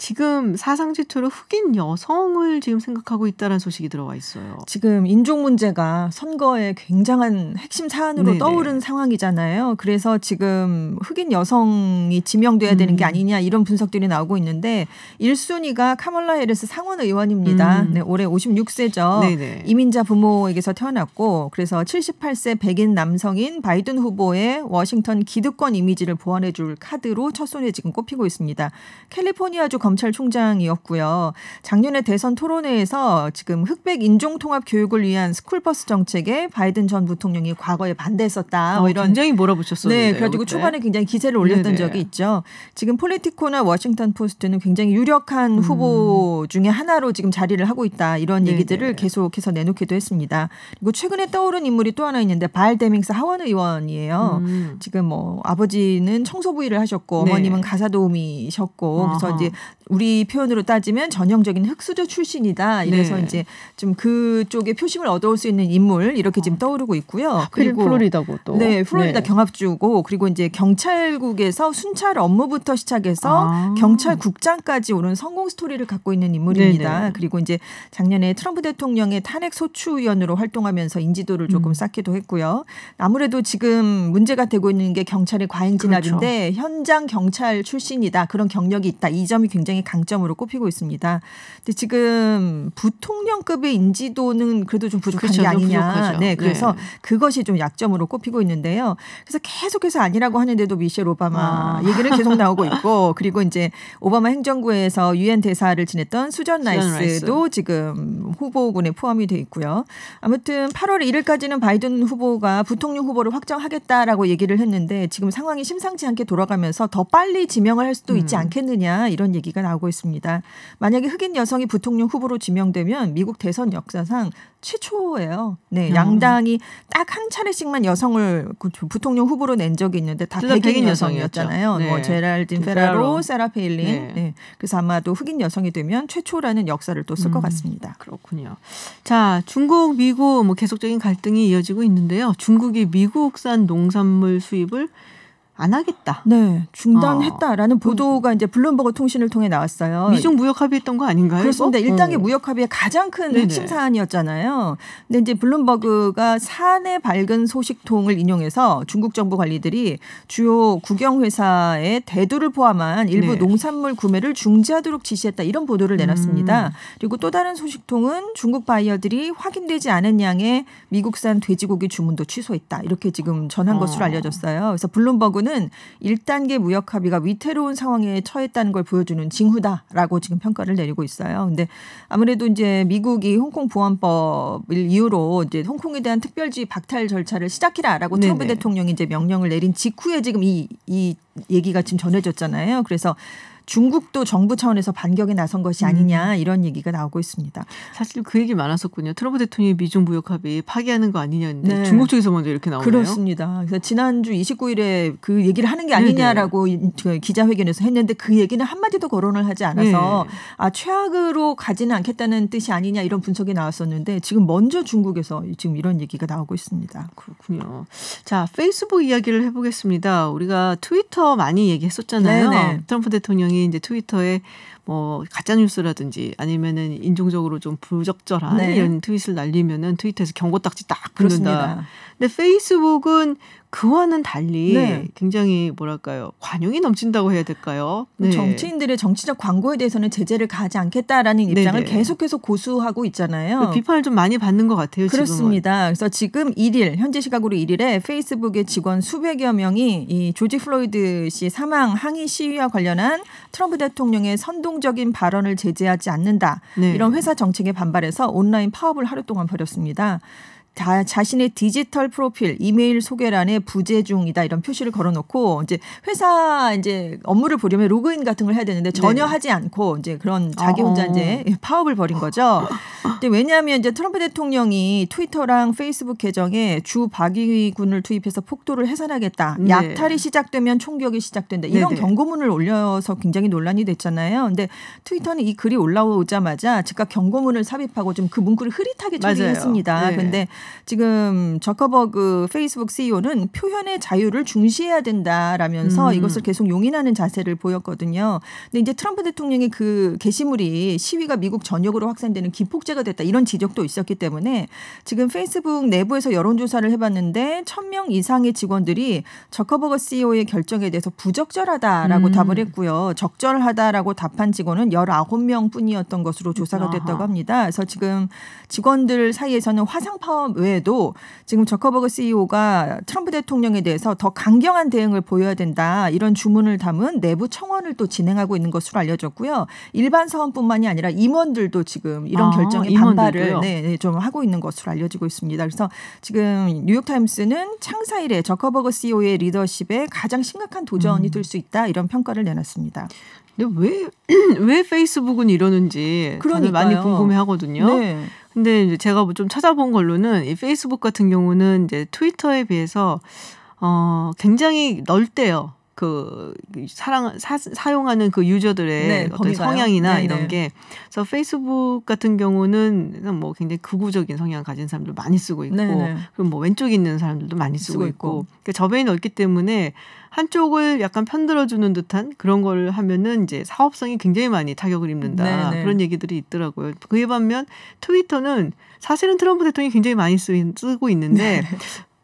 지금 사상 최초로 흑인 여성을 지금 생각하고 있다는 소식이 들어와 있어요. 지금 인종 문제가 선거에 굉장한 핵심 사안으로 떠오른 상황이잖아요. 그래서 지금 흑인 여성이 지명돼야 되는 게 아니냐 이런 분석들이 나오고 있는데 1순위가 카멀라 해리스 상원 의원입니다. 네, 올해 56세죠. 네네. 이민자 부모에게서 태어났고 그래서 78세 백인 남성인 바이든 후보의 워싱턴 기득권 이미지를 보완해 줄 카드로 첫 손에 지금 꼽히고 있습니다. 캘리포니아주 검찰총장이었고요. 작년에 대선 토론회에서 지금 흑백 인종통합 교육을 위한 스쿨버스 정책에 바이든 전 부통령이 과거에 반대했었다. 이런 굉장히 몰아붙였어요. 네, 그래가지고 초반에 굉장히 기세를 올렸던 적이 있죠. 지금 폴리티코나 워싱턴 포스트는 굉장히 유력한 후보 중에 하나로 지금 자리를 하고 있다. 이런 얘기들을 계속해서 내놓기도 했습니다. 그리고 최근에 떠오른 인물이 또 하나 있는데 발 데밍스 하원 의원이에요. 지금 뭐 아버지는 청소부 일을 하셨고 어머님은 가사도우미셨고 그래서 이제 우리 표현으로 따지면 전형적인 흑수저 출신이다. 이래서 이제 좀 그쪽에 표심을 얻어올 수 있는 인물 이렇게 지금 떠오르고 있고요. 그리고 플로리다고 또. 네, 플로리다 경합주고 그리고 이제 경찰국에서 순찰 업무부터 시작해서 경찰국장까지 오른 성공 스토리를 갖고 있는 인물입니다. 그리고 이제 작년에 트럼프 대통령의 탄핵 소추위원으로 활동하면서 인지도를 조금 쌓기도 했고요. 아무래도 지금 문제가 되고 있는 게 경찰의 과잉 진압인데 현장 경찰 출신이다. 그런 경력이 있다. 이 점이 굉장히 강점으로 꼽히고 있습니다. 근데 지금 부통령급의 인지도는 그래도 좀 부족한 게 아니냐. 네, 그래서 그것이 좀 약점으로 꼽히고 있는데요. 그래서 계속해서 아니라고 하는데도 미셸 오바마 얘기는 계속 나오고 있고 그리고 이제 오바마 행정부에서 유엔 대사를 지냈던 수전 라이스도 지금 후보군에 포함이 돼 있고요. 아무튼 8월 1일까지는 바이든 후보가 부통령 후보를 확정하겠다라고 얘기를 했는데 지금 상황이 심상치 않게 돌아가면서 더 빨리 지명을 할 수도 있지 않겠느냐 이런 얘기가 나오고 있습니다. 만약에 흑인 여성이 부통령 후보로 지명되면 미국 대선 역사상 최초예요. 네, 양당이 딱 한 차례씩만 여성을 부통령 후보로 낸 적이 있는데 다 백인 여성이었잖아요. 네. 뭐 제랄딘 페라로, 세라 페일린. 네. 그래서 아마도 흑인 여성이 되면 최초라는 역사를 또 쓸 것 같습니다. 그렇군요. 자, 중국, 미국 뭐 계속적인 갈등이 이어지고 있는데요. 중국이 미국산 농산물 수입을 안 하겠다. 네, 중단했다라는 보도가 이제 블룸버그 통신을 통해 나왔어요. 미중 무역 합의했던 거 아닌가요? 그렇습니다. 1단계 무역 합의의 가장 큰 핵심 사안이었잖아요. 근데 이제 블룸버그가 사내 밝은 소식통을 인용해서 중국 정부 관리들이 주요 국영 회사의 대두를 포함한 일부 농산물 구매를 중지하도록 지시했다. 이런 보도를 내놨습니다. 그리고 또 다른 소식통은 중국 바이어들이 확인되지 않은 양의 미국산 돼지고기 주문도 취소했다. 이렇게 지금 전한 것으로 알려졌어요. 그래서 블룸버그는 1단계 무역 합의가 위태로운 상황에 처했다는 걸 보여주는 징후다라고 지금 평가를 내리고 있어요. 근데 아무래도 이제 미국이 홍콩 보안법을 이유로 이제 홍콩에 대한 특별지 박탈 절차를 시작해라라고 트럼프 대통령이 이제 명령을 내린 직후에 지금 이 얘기가 지금 전해졌잖아요. 그래서 중국도 정부 차원에서 반격에 나선 것이 아니냐 이런 얘기가 나오고 있습니다. 사실 그 얘기 많았었군요. 트럼프 대통령이 미중 무역 합의 파기하는 거 아니냐는데 네. 중국 쪽에서 먼저 이렇게 나오네요. 그렇습니다. 그래서 지난주 29일에 그 얘기를 하는 게 아니냐라고 기자회견에서 했는데 그 얘기는 한마디도 거론을 하지 않아서 네. 최악으로 가지는 않겠다는 뜻이 아니냐 이런 분석이 나왔었는데 지금 먼저 중국에서 지금 이런 얘기가 나오고 있습니다. 그렇군요. 자, 페이스북 이야기를 해보겠습니다. 우리가 트위터 많이 얘기했었잖아요. 네네. 트럼프 대통령이 이제 트위터에 뭐 가짜 뉴스라든지 아니면은 인종적으로 좀 부적절한 네. 이런 트윗을 날리면은 트위터에서 경고 딱지 딱 붙는다. 근데 페이스북은 그와는 달리 네. 굉장히 뭐랄까요 관용이 넘친다고 해야 될까요? 네. 정치인들의 정치적 광고에 대해서는 제재를 가하지 않겠다라는 입장을 네네. 계속해서 고수하고 있잖아요. 비판을 좀 많이 받는 것 같아요. 그렇습니다. 지금은. 그래서 지금 1일 현지 시각으로 1일에 페이스북의 직원 수백여 명이 이 조지 플로이드 씨 사망 항의 시위와 관련한 트럼프 대통령의 선동적인 발언을 제재하지 않는다. 네. 이런 회사 정책에 반발해서 온라인 파업을 하루 동안 벌였습니다. 자신의 디지털 프로필, 이메일 소개란에 부재 중이다 이런 표시를 걸어놓고 이제 회사 이제 업무를 보려면 로그인 같은 걸 해야 되는데 전혀 네. 하지 않고 이제 그런 자기 혼자 이제 파업을 벌인 거죠. 근데 왜냐하면 이제 트럼프 대통령이 트위터랑 페이스북 계정에 주 박위군을 투입해서 폭도를 해산하겠다. 네. 약탈이 시작되면 총격이 시작된다. 이런 네네. 경고문을 올려서 굉장히 논란이 됐잖아요. 근데 트위터는 이 글이 올라오자마자 즉각 경고문을 삽입하고 좀 그 문구를 흐릿하게 처리했습니다. 그런데 네. 지금 저커버그 페이스북 CEO는 표현의 자유를 중시해야 된다라면서 이것을 계속 용인하는 자세를 보였거든요. 근데 이제 트럼프 대통령의 그 게시물이 시위가 미국 전역으로 확산되는 기폭제가 됐다 이런 지적도 있었기 때문에 지금 페이스북 내부에서 여론조사를 해봤는데 1,000명 이상의 직원들이 저커버그 CEO의 결정에 대해서 부적절하다라고 답을 했고요. 적절하다라고 답한 직원은 19명 뿐이었던 것으로 조사가 됐다고 합니다. 그래서 지금 직원들 사이에서는 화상 파업 외에도 지금 저커버그 CEO가 트럼프 대통령에 대해서 더 강경한 대응을 보여야 된다. 이런 주문을 담은 내부 청원을 또 진행하고 있는 것으로 알려졌고요. 일반 사원뿐만이 아니라 임원들도 지금 이런 결정에 반발을 좀 하고 있는 것으로 알려지고 있습니다. 그래서 지금 뉴욕타임스는 창사 이래 저커버그 CEO의 리더십에 가장 심각한 도전이 될 수 있다. 이런 평가를 내놨습니다. 근데 왜 페이스북은 이러는지 다들 많이 궁금해하거든요. 네. 근데 이제 제가 좀 찾아본 걸로는 이 페이스북 같은 경우는 이제 트위터에 비해서 굉장히 넓대요. 그 사용하는 그 유저들의 네, 어떤 성향이나 네네. 이런 게 그래서 페이스북 같은 경우는 뭐 굉장히 극우적인 성향 가진 사람들 많이 쓰고 있고 네네. 그리고 뭐 왼쪽에 있는 사람들도 많이 쓰고 있고 그러니까 저변이 넓기 때문에 한쪽을 약간 편들어주는 듯한 그런 걸 하면은 이제 사업성이 굉장히 많이 타격을 입는다. 네네. 그런 얘기들이 있더라고요. 그에 반면 트위터는 사실은 트럼프 대통령이 굉장히 많이 쓰고 있는데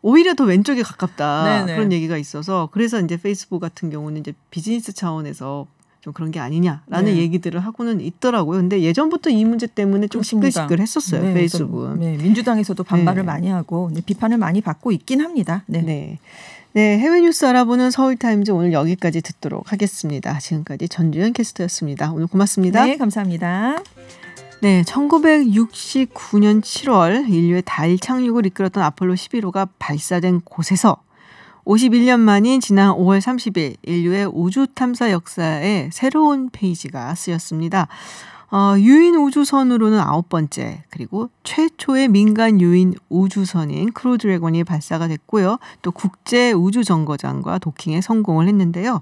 오히려 더 왼쪽에 가깝다. 네네. 그런 얘기가 있어서 그래서 이제 페이스북 같은 경우는 이제 비즈니스 차원에서 좀 그런 게 아니냐라는 얘기들을 하고는 있더라고요. 근데 예전부터 이 문제 때문에 좀 시끌시끌했었어요. 네, 페이스북은. 네, 민주당에서도 반발을 많이 하고 비판을 많이 받고 있긴 합니다. 네, 해외 뉴스 알아보는 서울타임즈 오늘 여기까지 듣도록 하겠습니다. 지금까지 전주현 캐스터였습니다. 오늘 고맙습니다. 네, 감사합니다. 네, 1969년 7월 인류의 달 착륙을 이끌었던 아폴로 11호가 발사된 곳에서 51년 만인 지난 5월 30일 인류의 우주 탐사 역사에 새로운 페이지가 쓰였습니다. 유인 우주선으로는 9번째 그리고 최초의 민간 유인 우주선인 크루 드래곤이 발사가 됐고요. 또 국제 우주 정거장과 도킹에 성공을 했는데요.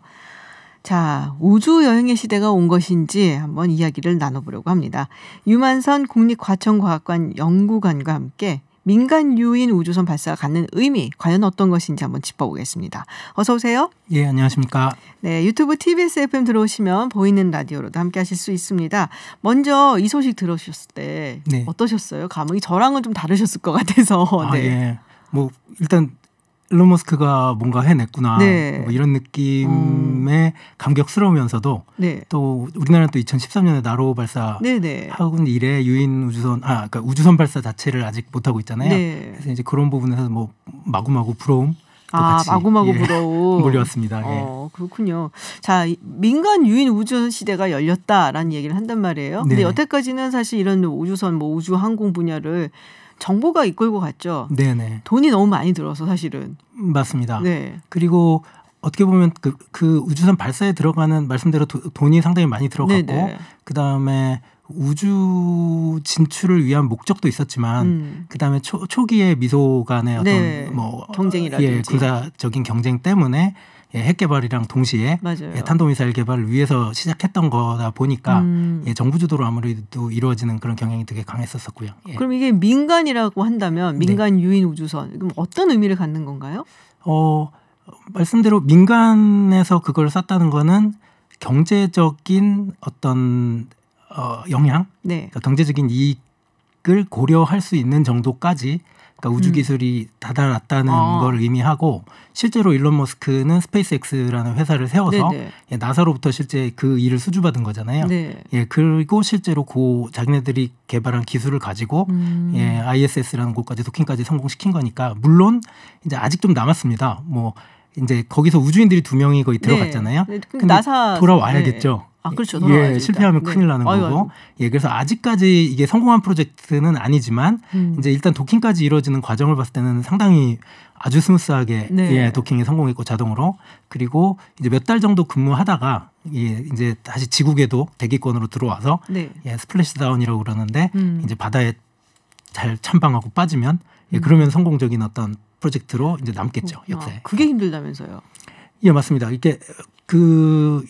자, 우주 여행의 시대가 온 것인지 한번 이야기를 나눠보려고 합니다. 유만선 국립과천과학관 연구관과 함께 민간 유인 우주선 발사가 갖는 의미 과연 어떤 것인지 한번 짚어보겠습니다. 어서 오세요. 예, 안녕하십니까. 네, 유튜브 TBS FM 들어오시면 보이는 라디오로도 함께 하실 수 있습니다. 먼저 이 소식 들으셨을 때 어떠셨어요? 감흥이 저랑은 좀 다르셨을 것 같아서. 예. 뭐 일단 일론 머스크가 뭔가 해냈구나. 뭐 이런 느낌에 감격스러우면서도 또 우리나라는 또 2013년에 나로 발사하고 이래 유인 우주선 그러니까 우주선 발사 자체를 아직 못 하고 있잖아요. 그래서 이제 그런 부분에서 뭐 마구마구 부러움 같이 마구마구 부러움 몰려왔습니다. 그렇군요. 자, 민간 유인 우주선 시대가 열렸다라는 얘기를 한단 말이에요. 근데 여태까지는 사실 이런 우주선, 뭐 우주 항공 분야를 정보가 이끌고 갔죠. 네네. 돈이 너무 많이 들어서 사실은. 맞습니다. 그리고 어떻게 보면 그 우주선 발사에 들어가는 말씀대로 돈이 상당히 많이 들어갔고 그다음에 우주 진출을 위한 목적도 있었지만 그다음에 초기에 미소 간의 어떤 뭐 경쟁이라든지 군사적인 경쟁 때문에 핵 개발이랑 동시에 탄도미사일 개발을 위해서 시작했던 거다 보니까 정부 주도로 아무래도 이루어지는 그런 경향이 되게 강했었고요. 그럼 이게 민간이라고 한다면 민간 유인 우주선 그럼 어떤 의미를 갖는 건가요? 말씀대로 민간에서 그걸 쐈다는 거는 경제적인 어떤 영향, 그러니까 경제적인 이익을 고려할 수 있는 정도까지 그러니까 우주 기술이 다다랐다는 걸 의미하고 실제로 일론 머스크는 스페이스X라는 회사를 세워서 나사로부터 실제 그 일을 수주받은 거잖아요. 그리고 실제로 자기네들이 개발한 기술을 가지고 ISS라는 곳까지 도킹까지 성공시킨 거니까 물론 이제 아직 좀 남았습니다. 뭐 이제 거기서 우주인들이 2명이 거의 들어갔잖아요. 근데 나사 돌아와야겠죠. 그렇죠. 실패하면 큰일 나는 거고. 그래서 아직까지 이게 성공한 프로젝트는 아니지만 이제 일단 도킹까지 이루어지는 과정을 봤을 때는 상당히 아주 스무스하게 도킹에 성공했고 자동으로 그리고 이제 몇 달 정도 근무하다가 이제 다시 지구궤도 대기권으로 들어와서 스플래시 다운이라고 그러는데 이제 바다에 잘 찬방하고 빠지면 그러면 성공적인 어떤 프로젝트로 이제 남겠죠 역사에. 그게 힘들다면서요? 맞습니다. 이게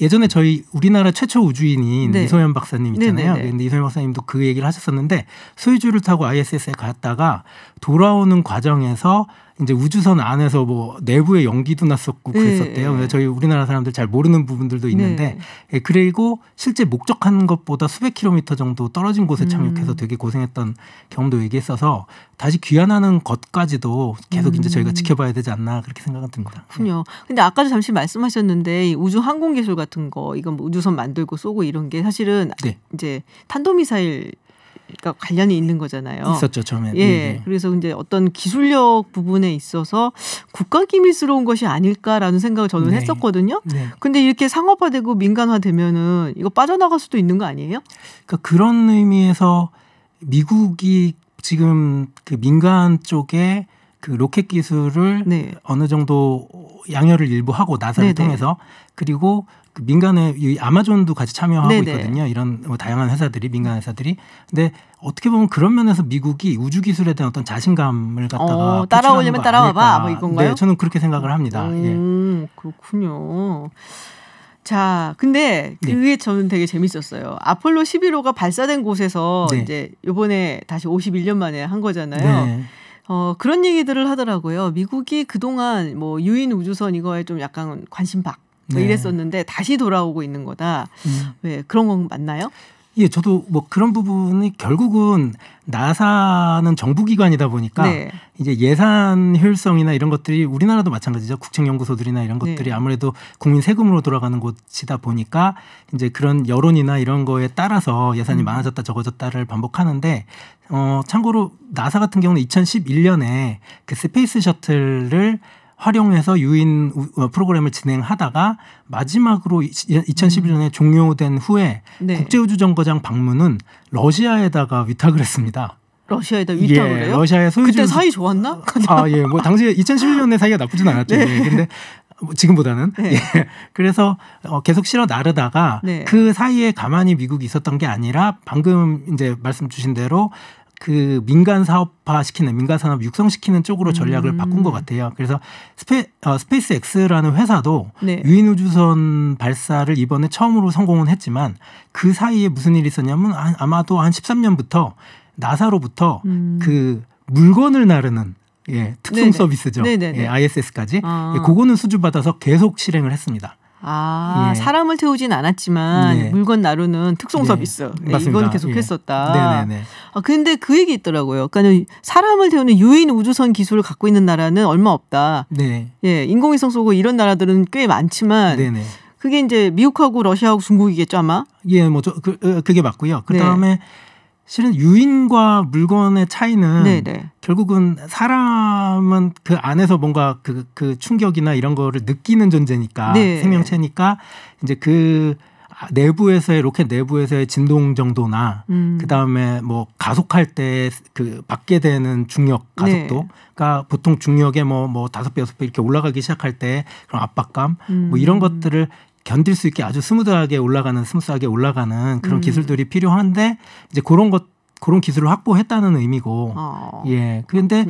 예전에 우리나라 최초 우주인인 이소연 박사님 있잖아요. 근데 이소연 박사님도 그 얘기를 하셨었는데 소유주를 타고 ISS에 갔다가 돌아오는 과정에서 이제 우주선 안에서 뭐 내부에 연기도 났었고 그랬었대요. 그래서 저희 우리나라 사람들 잘 모르는 부분들도 있는데 그리고 실제 목적한 것보다 수백 킬로미터 정도 떨어진 곳에 착륙해서 되게 고생했던 경험도 얘기했어서 다시 귀환하는 것까지도 계속 이제 저희가 지켜봐야 되지 않나 그렇게 생각은 듭니다. 그렇군요. 근데 아까도 잠시 말씀하셨는데 우주 항공 기술 같은 거 이건 뭐 우주선 만들고 쏘고 이런 게 사실은 이제 탄도미사일 관련이 있는 거잖아요. 있었죠, 처음에. 그래서 이제 어떤 기술력 부분에 있어서 국가 기밀스러운 것이 아닐까라는 생각을 저는 했었거든요. 근데 이렇게 상업화되고 민간화되면은 이거 빠져나갈 수도 있는 거 아니에요? 그러니까 그런 의미에서 미국이 지금 그 민간 쪽에 그 로켓 기술을 어느 정도 양열을 일부 하고 나사를 통해서 그리고 그 민간의 아마존도 같이 참여하고 있거든요. 이런 다양한 회사들이 민간 회사들이. 근데 어떻게 보면 그런 면에서 미국이 우주 기술에 대한 어떤 자신감을 갖다가 따라오려면 따라와봐 뭐 이건가요? 저는 그렇게 생각을 합니다. 그렇군요. 자, 근데 그게 저는 되게 재밌었어요. 아폴로 11호가 발사된 곳에서 이제 이번에 다시 51년 만에 한 거잖아요. 그런 얘기들을 하더라고요. 미국이 그동안 뭐 유인 우주선 이거에 좀 약간 관심박 이랬었는데 다시 돌아오고 있는 거다. 왜 그런 건 맞나요? 저도 뭐 그런 부분이 결국은 나사는 정부기관이다 보니까 이제 예산 효율성이나 이런 것들이 우리나라도 마찬가지죠. 국책연구소들이나 이런 것들이 아무래도 국민 세금으로 돌아가는 곳이다 보니까 이제 그런 여론이나 이런 거에 따라서 예산이 많아졌다 적어졌다를 반복하는데 참고로 나사 같은 경우는 2011년에 그 스페이스 셔틀을 활용해서 유인 프로그램을 진행하다가 마지막으로 2011년에 종료된 후에 국제우주정거장 방문은 러시아에다가 위탁을 했습니다. 러시아에다 위탁을 해요? 러시아의 소유주 그때 사이 좋았나? 뭐 당시에 2011년에 사이가 나쁘진 않았죠. 근데 지금보다는 그래서 계속 실어 나르다가 그 사이에 가만히 미국이 있었던 게 아니라 방금 이제 말씀 주신 대로 그 민간 사업화 시키는 민간 산업 육성시키는 쪽으로 전략을 바꾼 것 같아요. 그래서 스페이스 X라는 회사도 유인 우주선 발사를 이번에 처음으로 성공은 했지만 그 사이에 무슨 일이 있었냐면 아마도 한 13년부터 나사로부터 그 물건을 나르는 특송 서비스죠. ISS까지 그거는 수주받아서 계속 실행을 했습니다. 사람을 태우진 않았지만 물건 나르는 특송 서비스. 이건 계속 했었다. 근데 그 얘기 있더라고요. 그러니까 사람을 태우는 유인 우주선 기술을 갖고 있는 나라는 얼마 없다. 인공위성 쏘고 이런 나라들은 꽤 많지만 그게 이제 미국하고 러시아하고 중국이겠죠 아마? 그게 맞고요. 그다음에 실은 유인과 물건의 차이는 결국은 사람은 그 안에서 뭔가 그 충격이나 이런 거를 느끼는 존재니까 생명체니까 이제 그 내부에서의 로켓 내부에서의 진동 정도나 그다음에 뭐 가속할 때 그 받게 되는 중력 가속도가 보통 중력에 뭐 5배, 6배 이렇게 올라가기 시작할 때 그런 압박감 뭐 이런 것들을 견딜 수 있게 아주 스무스하게 올라가는 그런 기술들이 필요한데 이제 그런 기술을 확보했다는 의미고. 예. 그런데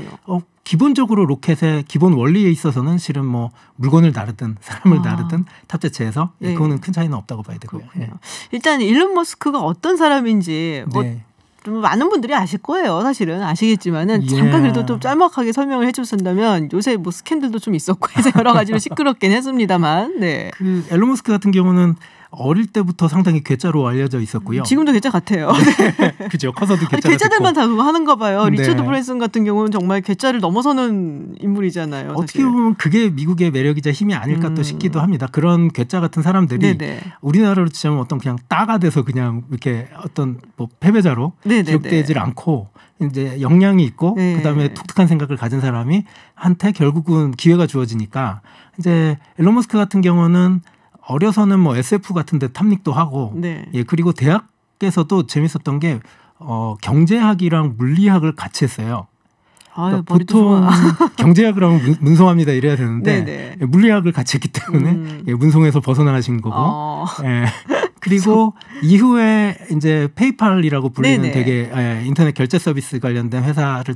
기본적으로 로켓의 기본 원리에 있어서는 실은 뭐 물건을 나르든 사람을 나르든 탑재체에서 네. 그거는 큰 차이는 없다고 봐야 되고요. 예. 일단 일론 머스크가 어떤 사람인지 네. 좀 많은 분들이 아실 거예요. 사실은 아시겠지만은 잠깐 그래도 좀 짤막하게 설명을 해주신다면 요새 뭐 스캔들도 좀 있었고 해서 여러 가지로 시끄럽긴 했습니다만. 네. 그 일론 머스크 같은 경우는 어릴 때부터 상당히 괴짜로 알려져 있었고요. 지금도 괴짜 같아요. 네. 그죠. 커서도 괴짜. 괴짜들만 다 그거 하는가 봐요. 네. 리처드 브랜슨 같은 경우는 정말 괴짜를 넘어서는 인물이잖아요. 사실. 어떻게 보면 그게 미국의 매력이자 힘이 아닐까 또 싶기도 합니다. 그런 괴짜 같은 사람들이 네네. 우리나라로 치자면 어떤 그냥 따가 돼서 그냥 이렇게 어떤 뭐 패배자로 기록되질 않고 이제 역량이 있고 네. 그다음에 독특한 생각을 가진 사람이 한테 결국은 기회가 주어지니까 이제 일론 머스크 같은 경우는 어려서는 뭐 SF 같은 데 탐닉도 하고 네. 예 그리고 대학에서도 재밌었던 게 경제학이랑 물리학을 같이 했어요. 아유, 그러니까 보통 경제학을 하면 문송합니다 이래야 되는데 예, 물리학을 같이 했기 때문에 예, 문송에서 벗어나신 거고 예. 그리고 이후에 이제 페이팔이라고 불리는 네네. 되게 인터넷 결제 서비스 관련된 회사를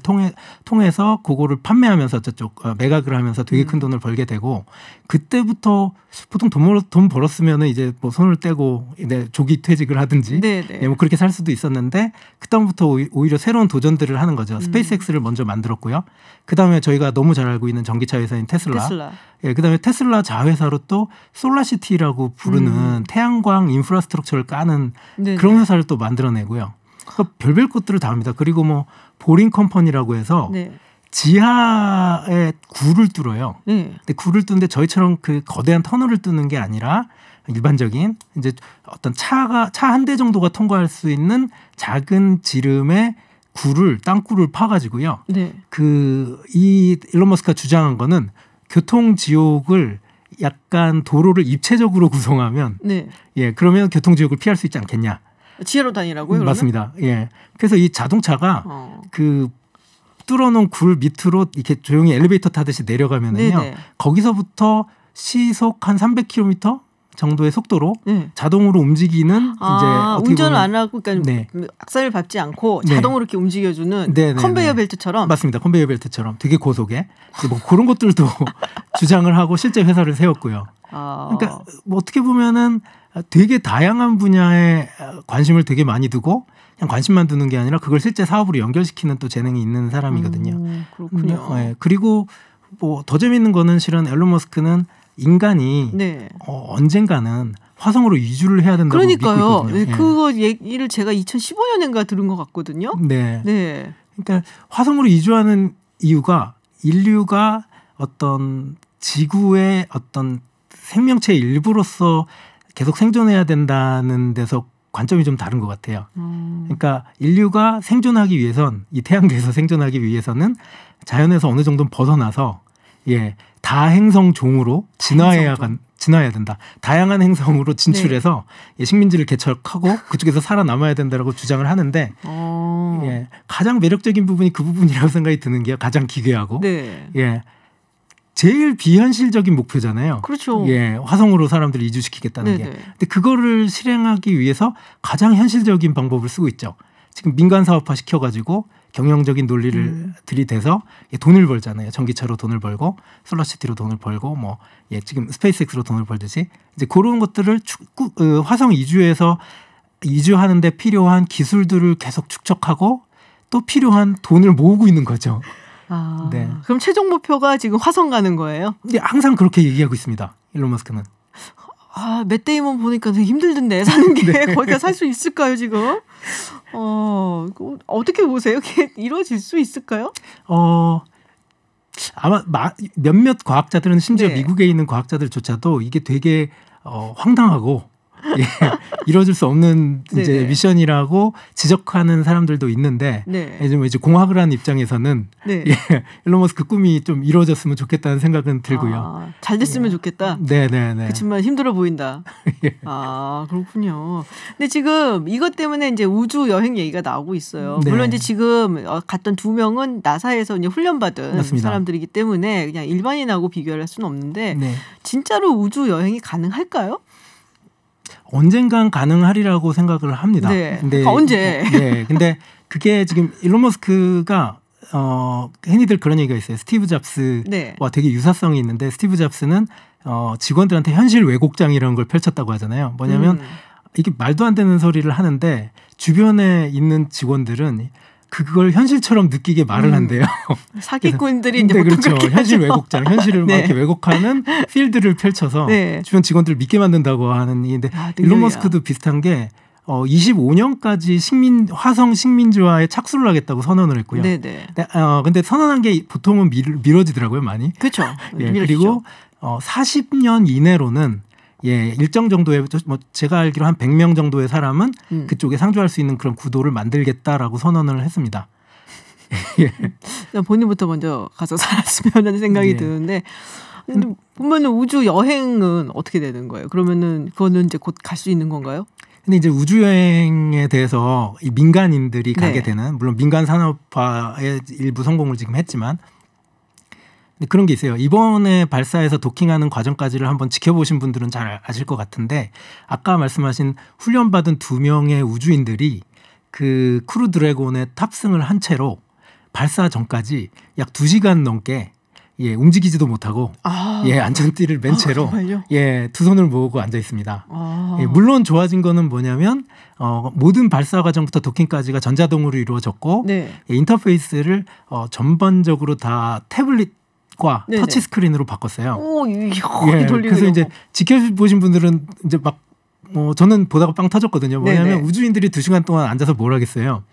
통해서 그거를 판매하면서 저쪽 매각을 하면서 되게 큰 돈을 벌게 되고 그때부터 보통 돈 벌었으면은 이제 뭐 손을 떼고 조기 퇴직을 하든지 예, 뭐 그렇게 살 수도 있었는데 그다음부터 오히려 새로운 도전들을 하는 거죠. 스페이스X를 먼저 만들었고요. 그다음에 저희가 너무 잘 알고 있는 전기차 회사인 테슬라. 예, 그다음에 테슬라 자회사로 또 솔라시티라고 부르는 태양광 인프라스트럭처를 까는 네네. 그런 회사를 또 만들어내고요. 그러니까 별별 것들을 다 합니다. 그리고 뭐 보링 컴퍼니라고 해서 네. 지하에 굴을 뚫어요. 근데 굴을 뚫는데 저희처럼 그 거대한 터널을 뚫는 게 아니라 일반적인 이제 어떤 차 한 대 정도가 통과할 수 있는 작은 지름의 땅굴을 파가지고요. 네. 이 일론 머스크가 주장한 거는 교통 지옥을 약간 도로를 입체적으로 구성하면 네. 예 그러면 교통 지옥을 피할 수 있지 않겠냐. 지하로 다니라고요? 맞습니다. 예. 그래서 이 자동차가 그 뚫어놓은 굴 밑으로 이렇게 조용히 엘리베이터 타듯이 내려가면은요. 네네. 거기서부터 시속 한 300km 정도의 속도로 자동으로 움직이는 이제 어떻게 운전을 안 하고 그러니까 악셀을 밟지 않고 자동으로 이렇게 움직여주는 컨베이어 벨트처럼 맞습니다. 컨베이어 벨트처럼 되게 고속에 뭐 그런 것들도 주장을 하고 실제 회사를 세웠고요. 그러니까 뭐 어떻게 보면은 되게 다양한 분야에 관심을 되게 많이 두고 그냥 관심만 두는 게 아니라 그걸 실제 사업으로 연결시키는 또 재능이 있는 사람이거든요. 그렇군요. 네. 그리고 뭐 더 재밌는 거는 실은 일론 머스크는 인간이 언젠가는 화성으로 이주를 해야 된다고 믿고 있거든요. 네, 그거 얘기를 제가 2015년인가 들은 것 같거든요. 네. 그러니까 화성으로 이주하는 이유가 인류가 어떤 지구의 어떤 생명체의 일부로서 계속 생존해야 된다는 데서 관점이 좀 다른 것 같아요. 그러니까 인류가 생존하기 위해선 이 태양계에서 생존하기 위해서는 자연에서 어느 정도 벗어나서 다행성 종으로 진화해야 된다. 다양한 행성으로 진출해서 식민지를 개척하고 그쪽에서 살아남아야 된다라고 주장을 하는데 가장 매력적인 부분이 그 부분이라고 생각이 드는 게요. 가장 기괴하고 제일 비현실적인 목표잖아요. 그렇죠. 화성으로 사람들을 이주시키겠다는 게. 근데 그거를 실행하기 위해서 가장 현실적인 방법을 쓰고 있죠. 지금 민간 사업화 시켜가지고 경영적인 논리를 들이대서 돈을 벌잖아요. 전기차로 돈을 벌고 솔라시티로 돈을 벌고 뭐 지금 스페이스X로 돈을 벌듯이 이제 그런 것들을 화성 이주하는데 필요한 기술들을 계속 축적하고 또 필요한 돈을 모으고 있는 거죠. 그럼 최종 목표가 지금 화성 가는 거예요? 근데 항상 그렇게 얘기하고 있습니다. 일론 머스크는. 맷 데이먼 보니까 되게 힘들던데 사는 게 거기가 살 수 있을까요 지금? 어떻게 보세요? 그게 이루어질 수 있을까요? 아마 몇몇 과학자들은 심지어 미국에 있는 과학자들조차도 이게 되게 황당하고 예, 이루어질 수 없는 이제 미션이라고 지적하는 사람들도 있는데 이제 공학을 하는 입장에서는 예, 일론 머스크 꿈이 좀 이루어졌으면 좋겠다는 생각은 들고요. 잘 됐으면 좋겠다. 네네네. 그렇지만 힘들어 보인다. 예. 그렇군요. 근데 지금 이것 때문에 이제 우주 여행 얘기가 나오고 있어요. 물론 이제 지금 갔던 2명은 나사에서 이제 훈련받은 맞습니다. 사람들이기 때문에 그냥 일반인하고 비교를 할 수는 없는데 진짜로 우주 여행이 가능할까요? 언젠간 가능하리라고 생각을 합니다. 근데 언제? 근데 그게 지금 일론 머스크가 흔히들 그런 얘기가 있어요. 스티브 잡스와 되게 유사성이 있는데 스티브 잡스는 직원들한테 현실 왜곡장이라는 걸 펼쳤다고 하잖아요. 뭐냐면 이게 말도 안 되는 소리를 하는데 주변에 있는 직원들은 그걸 현실처럼 느끼게 말을 한대요. 사기꾼들이 이제 보통 그렇죠. 현실 왜곡장, 현실을 막 이렇게 왜곡하는 필드를 펼쳐서 주변 직원들을 믿게 만든다고 하는 얘기인데 일론 머스크도 비슷한 게 25년까지 화성 식민지화에 착수를 하겠다고 선언을 했고요. 근데 선언한 게 보통은 미뤄지더라고요, 많이. 그렇죠. 그리고 40년 이내로는 일정 정도의 제가 알기로 한 100명 정도의 사람은 그쪽에 상주할 수 있는 그런 구도를 만들겠다라고 선언을 했습니다. 본인부터 먼저 가서 살았으면 하는 생각이 드는데 근데 보면은 우주 여행은 어떻게 되는 거예요? 그러면은 그거는 이제 곧 갈 수 있는 건가요? 근데 이제 우주 여행에 대해서 이 민간인들이 가게 되는 물론 민간 산업화의 일부 성공을 지금 했지만 그런 게 있어요. 이번에 발사해서 도킹하는 과정까지를 한번 지켜보신 분들은 잘 아실 것 같은데 아까 말씀하신 훈련받은 2명의 우주인들이 그 크루 드래곤에 탑승을 한 채로 발사 전까지 약 2시간 넘게 움직이지도 못하고 안전띠를 맨 채로 두 손을 모으고 앉아 있습니다. 물론 좋아진 거는 뭐냐면 모든 발사 과정부터 도킹까지가 전자동으로 이루어졌고 인터페이스를 전반적으로 다 태블릿 터치 스크린으로 바꿨어요. 그래서 이제 지켜보신 분들은 이제 막 저는 보다가 빵 터졌거든요. 뭐냐면 우주인들이 2시간 동안 앉아서 뭘 하겠어요.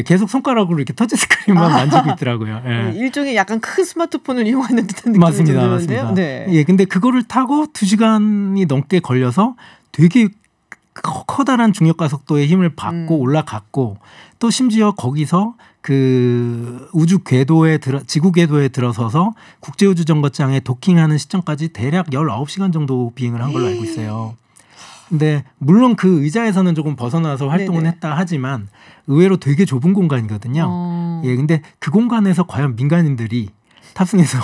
계속 손가락으로 이렇게 터치 스크린만 만지고 있더라고요. 일종의 약간 큰 스마트폰을 이용하는 듯한 느낌이 맞습니다. 근데 그거를 타고 2시간이 넘게 걸려서 되게 커다란 중력 가속도의 힘을 받고 올라갔고 또 심지어 거기서 그 우주 궤도에 지구 궤도에 들어서서 국제우주정거장에 도킹하는 시점까지 대략 19시간 정도 비행을 한 걸로 알고 있어요. 근데 물론 그 의자에서는 조금 벗어나서 활동은 했다 하지만 의외로 되게 좁은 공간이거든요. 근데 그 공간에서 과연 민간인들이 탑승해서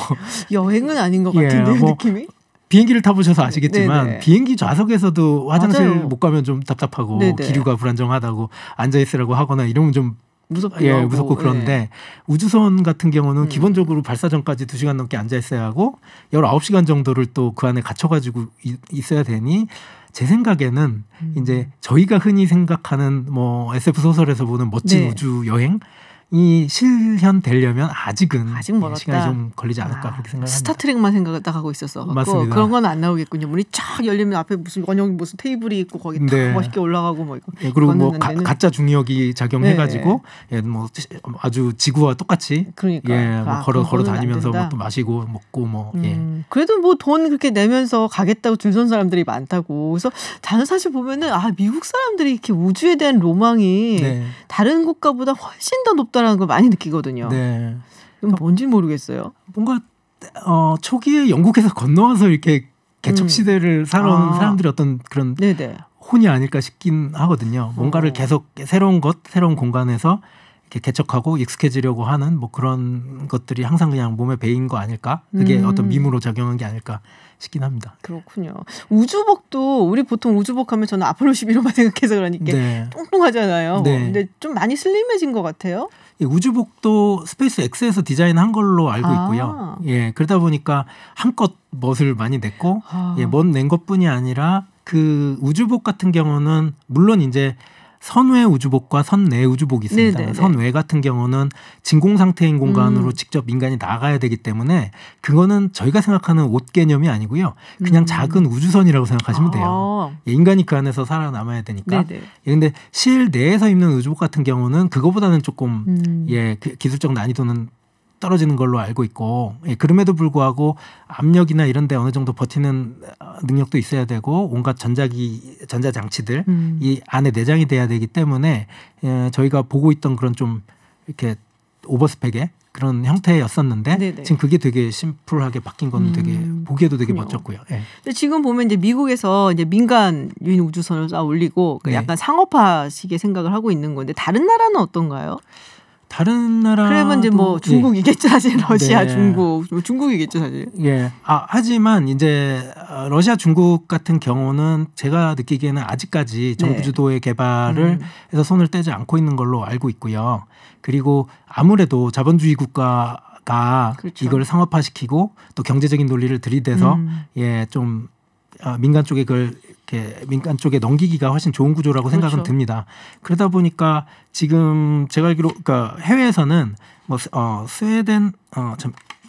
여행은 아닌 것 같은데 느낌이? 비행기를 타보셔서 아시겠지만 비행기 좌석에서도 화장실 못 가면 좀 답답하고 기류가 불안정하다고 앉아있으라고 하거나 이러면 좀 무섭고 그런데 우주선 같은 경우는 기본적으로 발사 전까지 2시간 넘게 앉아있어야 하고 19시간 정도를 또 그 안에 갇혀가지고 있어야 되니 제 생각에는 이제 저희가 흔히 생각하는 뭐 SF 소설에서 보는 멋진 우주 여행 이 실현되려면 아직은 멀었다. 시간이 좀 걸리지 않을까 그렇게 생각합니다. 스타트랙만 생각하고 있어서 맞습니다. 그런 건 안 나오겠군요. 문이 쫙 열리면 앞에 무슨 원형 무슨 테이블이 있고 거기 딱 멋있게 올라가고 뭐 이거. 그리고 뭐 가짜 중력이 작용해가지고 뭐 아주 지구와 똑같이 뭐 걸어 다니면서 뭐 또 마시고 먹고 뭐 그래도 뭐 돈 그렇게 내면서 가겠다고 줄 선 사람들이 많다고. 그래서 저는 사실 보면은 미국 사람들이 이렇게 우주에 대한 로망이 다른 국가보다 훨씬 더 높다. 라는 걸 많이 느끼거든요. 뭔지 모르겠어요. 뭔가 초기에 영국에서 건너와서 이렇게 개척 시대를 살아온 사람들이 어떤 그런 혼이 아닐까 싶긴 하거든요. 뭔가를 계속 새로운 공간에서 이렇게 개척하고 익숙해지려고 하는 뭐 그런 것들이 항상 그냥 몸에 배인 거 아닐까? 그게 어떤 밈으로 작용한 게 아닐까 싶긴 합니다. 그렇군요. 우주복도 우리 보통 우주복 하면 저는 아폴로 11호만 생각해서 그러니까 똥똥하잖아요. 근데 좀 많이 슬림해진 것 같아요. 우주복도 스페이스 X에서 디자인한 걸로 알고 있고요. 그러다 보니까 한껏 멋을 많이 냈고 멋 낸 것뿐이 아니라 그 우주복 같은 경우는 물론 이제 선외 우주복과 선내 우주복이 있습니다. 선외 같은 경우는 진공 상태인 공간으로 직접 인간이 나가야 되기 때문에 그거는 저희가 생각하는 옷 개념이 아니고요. 그냥 작은 우주선이라고 생각하시면 돼요. 인간이 그 안에서 살아남아야 되니까. 근데 실 내에서 입는 우주복 같은 경우는 그거보다는 조금 기술적 난이도는 떨어지는 걸로 알고 있고 예, 그럼에도 불구하고 압력이나 이런 데 어느 정도 버티는 능력도 있어야 되고 온갖 전자장치들 이 안에 내장이 돼야 되기 때문에 예, 저희가 보고 있던 그런 좀 이렇게 오버스펙의 그런 형태였었는데 네네. 지금 그게 되게 심플하게 바뀐 건 되게 보기에도 되게 멋졌고요. 예. 근데 지금 보면 이제 미국에서 이제 민간 유인 우주선을 쏴 올리고 네. 약간 상업화식의 생각을 하고 있는 건데 다른 나라는 어떤가요? 다른 나라 그러면 이제 뭐 중국이겠죠 사실 러시아 네. 중국이겠죠 사실. 예. 하지만 이제 러시아 중국 같은 경우는 제가 느끼기에는 아직까지 정부 주도의 개발을 해서 손을 떼지 않고 있는 걸로 알고 있고요. 그리고 아무래도 자본주의 국가가 그렇죠. 이걸 상업화시키고 또 경제적인 논리를 들이대서 예, 좀 민간 쪽에 그걸 이렇게 민간 쪽에 넘기기가 훨씬 좋은 구조라고 그렇죠. 생각은 듭니다. 그러다 보니까 지금 제가 알기로 그러니까 해외에서는 뭐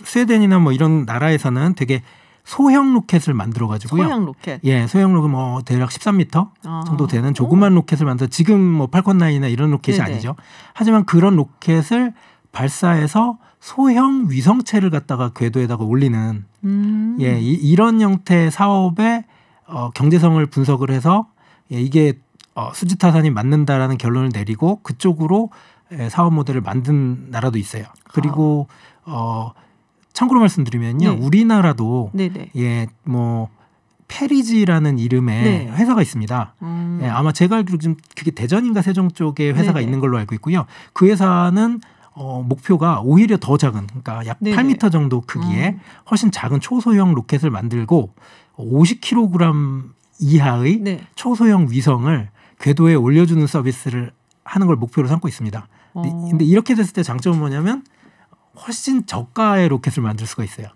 스웨덴이나 뭐 이런 나라에서는 되게 소형 로켓을 만들어 가지고요. 소형 로켓. 예, 소형 로켓 뭐 대략 13m 정도 되는 조그만 로켓을 만들어 지금 뭐 팔콘 9이나 이런 로켓이 네네. 아니죠. 하지만 그런 로켓을 발사해서 소형 위성체를 갖다가 궤도에다가 올리는 예, 이런 형태의 사업의 경제성을 분석을 해서 예, 이게 수지타산이 맞는다라는 결론을 내리고 그쪽으로 사업 모델을 만든 나라도 있어요. 그리고 참고로 말씀드리면요, 네. 우리나라도 네네. 예, 뭐 페리지라는 이름의 네. 회사가 있습니다. 예, 아마 제가 알기로 지금 그게 대전인가 세종 쪽에 회사가 네네. 있는 걸로 알고 있고요. 그 회사는 목표가 오히려 더 작은, 그러니까 약 네네. 8m 정도 크기의 훨씬 작은 초소형 로켓을 만들고 50kg 이하의 네. 초소형 위성을 궤도에 올려주는 서비스를 하는 걸 목표로 삼고 있습니다. 근데 이렇게 됐을 때 장점은 뭐냐면 훨씬 저가의 로켓을 만들 수가 있어요.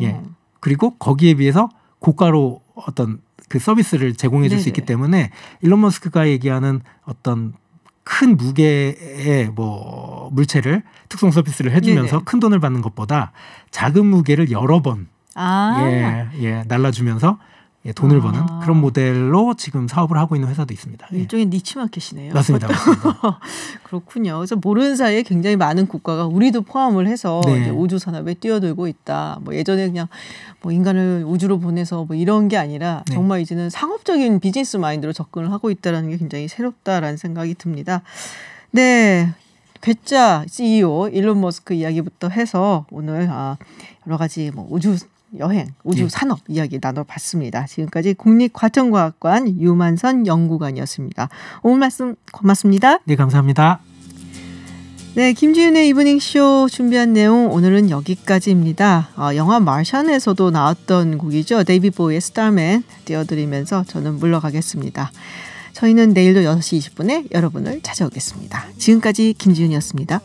예. 그리고 거기에 비해서 고가로 어떤 그 서비스를 제공해 줄 수 있기 때문에 일론 머스크가 얘기하는 어떤 큰 무게의 뭐 물체를 특송 서비스를 해주면서 네네. 큰 돈을 받는 것보다 작은 무게를 여러 번 날라주면서 돈을 버는 그런 모델로 지금 사업을 하고 있는 회사도 있습니다. 일종의 니치 마켓이네요. 맞습니다. 그렇군요. 그래서 모르는 사이에 굉장히 많은 국가가 우리도 포함을 해서 네. 이제 우주 산업에 뛰어들고 있다. 뭐 예전에 그냥 뭐 인간을 우주로 보내서 뭐 이런 게 아니라 네. 정말 이제는 상업적인 비즈니스 마인드로 접근을 하고 있다는 게 굉장히 새롭다라는 생각이 듭니다. 네. 괴짜 CEO 일론 머스크 이야기부터 해서 오늘 여러 가지 뭐 우주 여행, 우주 산업 이야기 나눠봤습니다. 지금까지 국립과천과학관 유만선 연구관이었습니다. 오늘 말씀 고맙습니다. 네, 감사합니다. 네, 김지윤의 이브닝쇼 준비한 내용 오늘은 여기까지입니다. 영화 마션에서도 나왔던 곡이죠. 데이비드 보이의 스타맨 띄워드리면서 저는 물러가겠습니다. 저희는 내일도 6시 20분에 여러분을 찾아오겠습니다. 지금까지 김지윤이었습니다.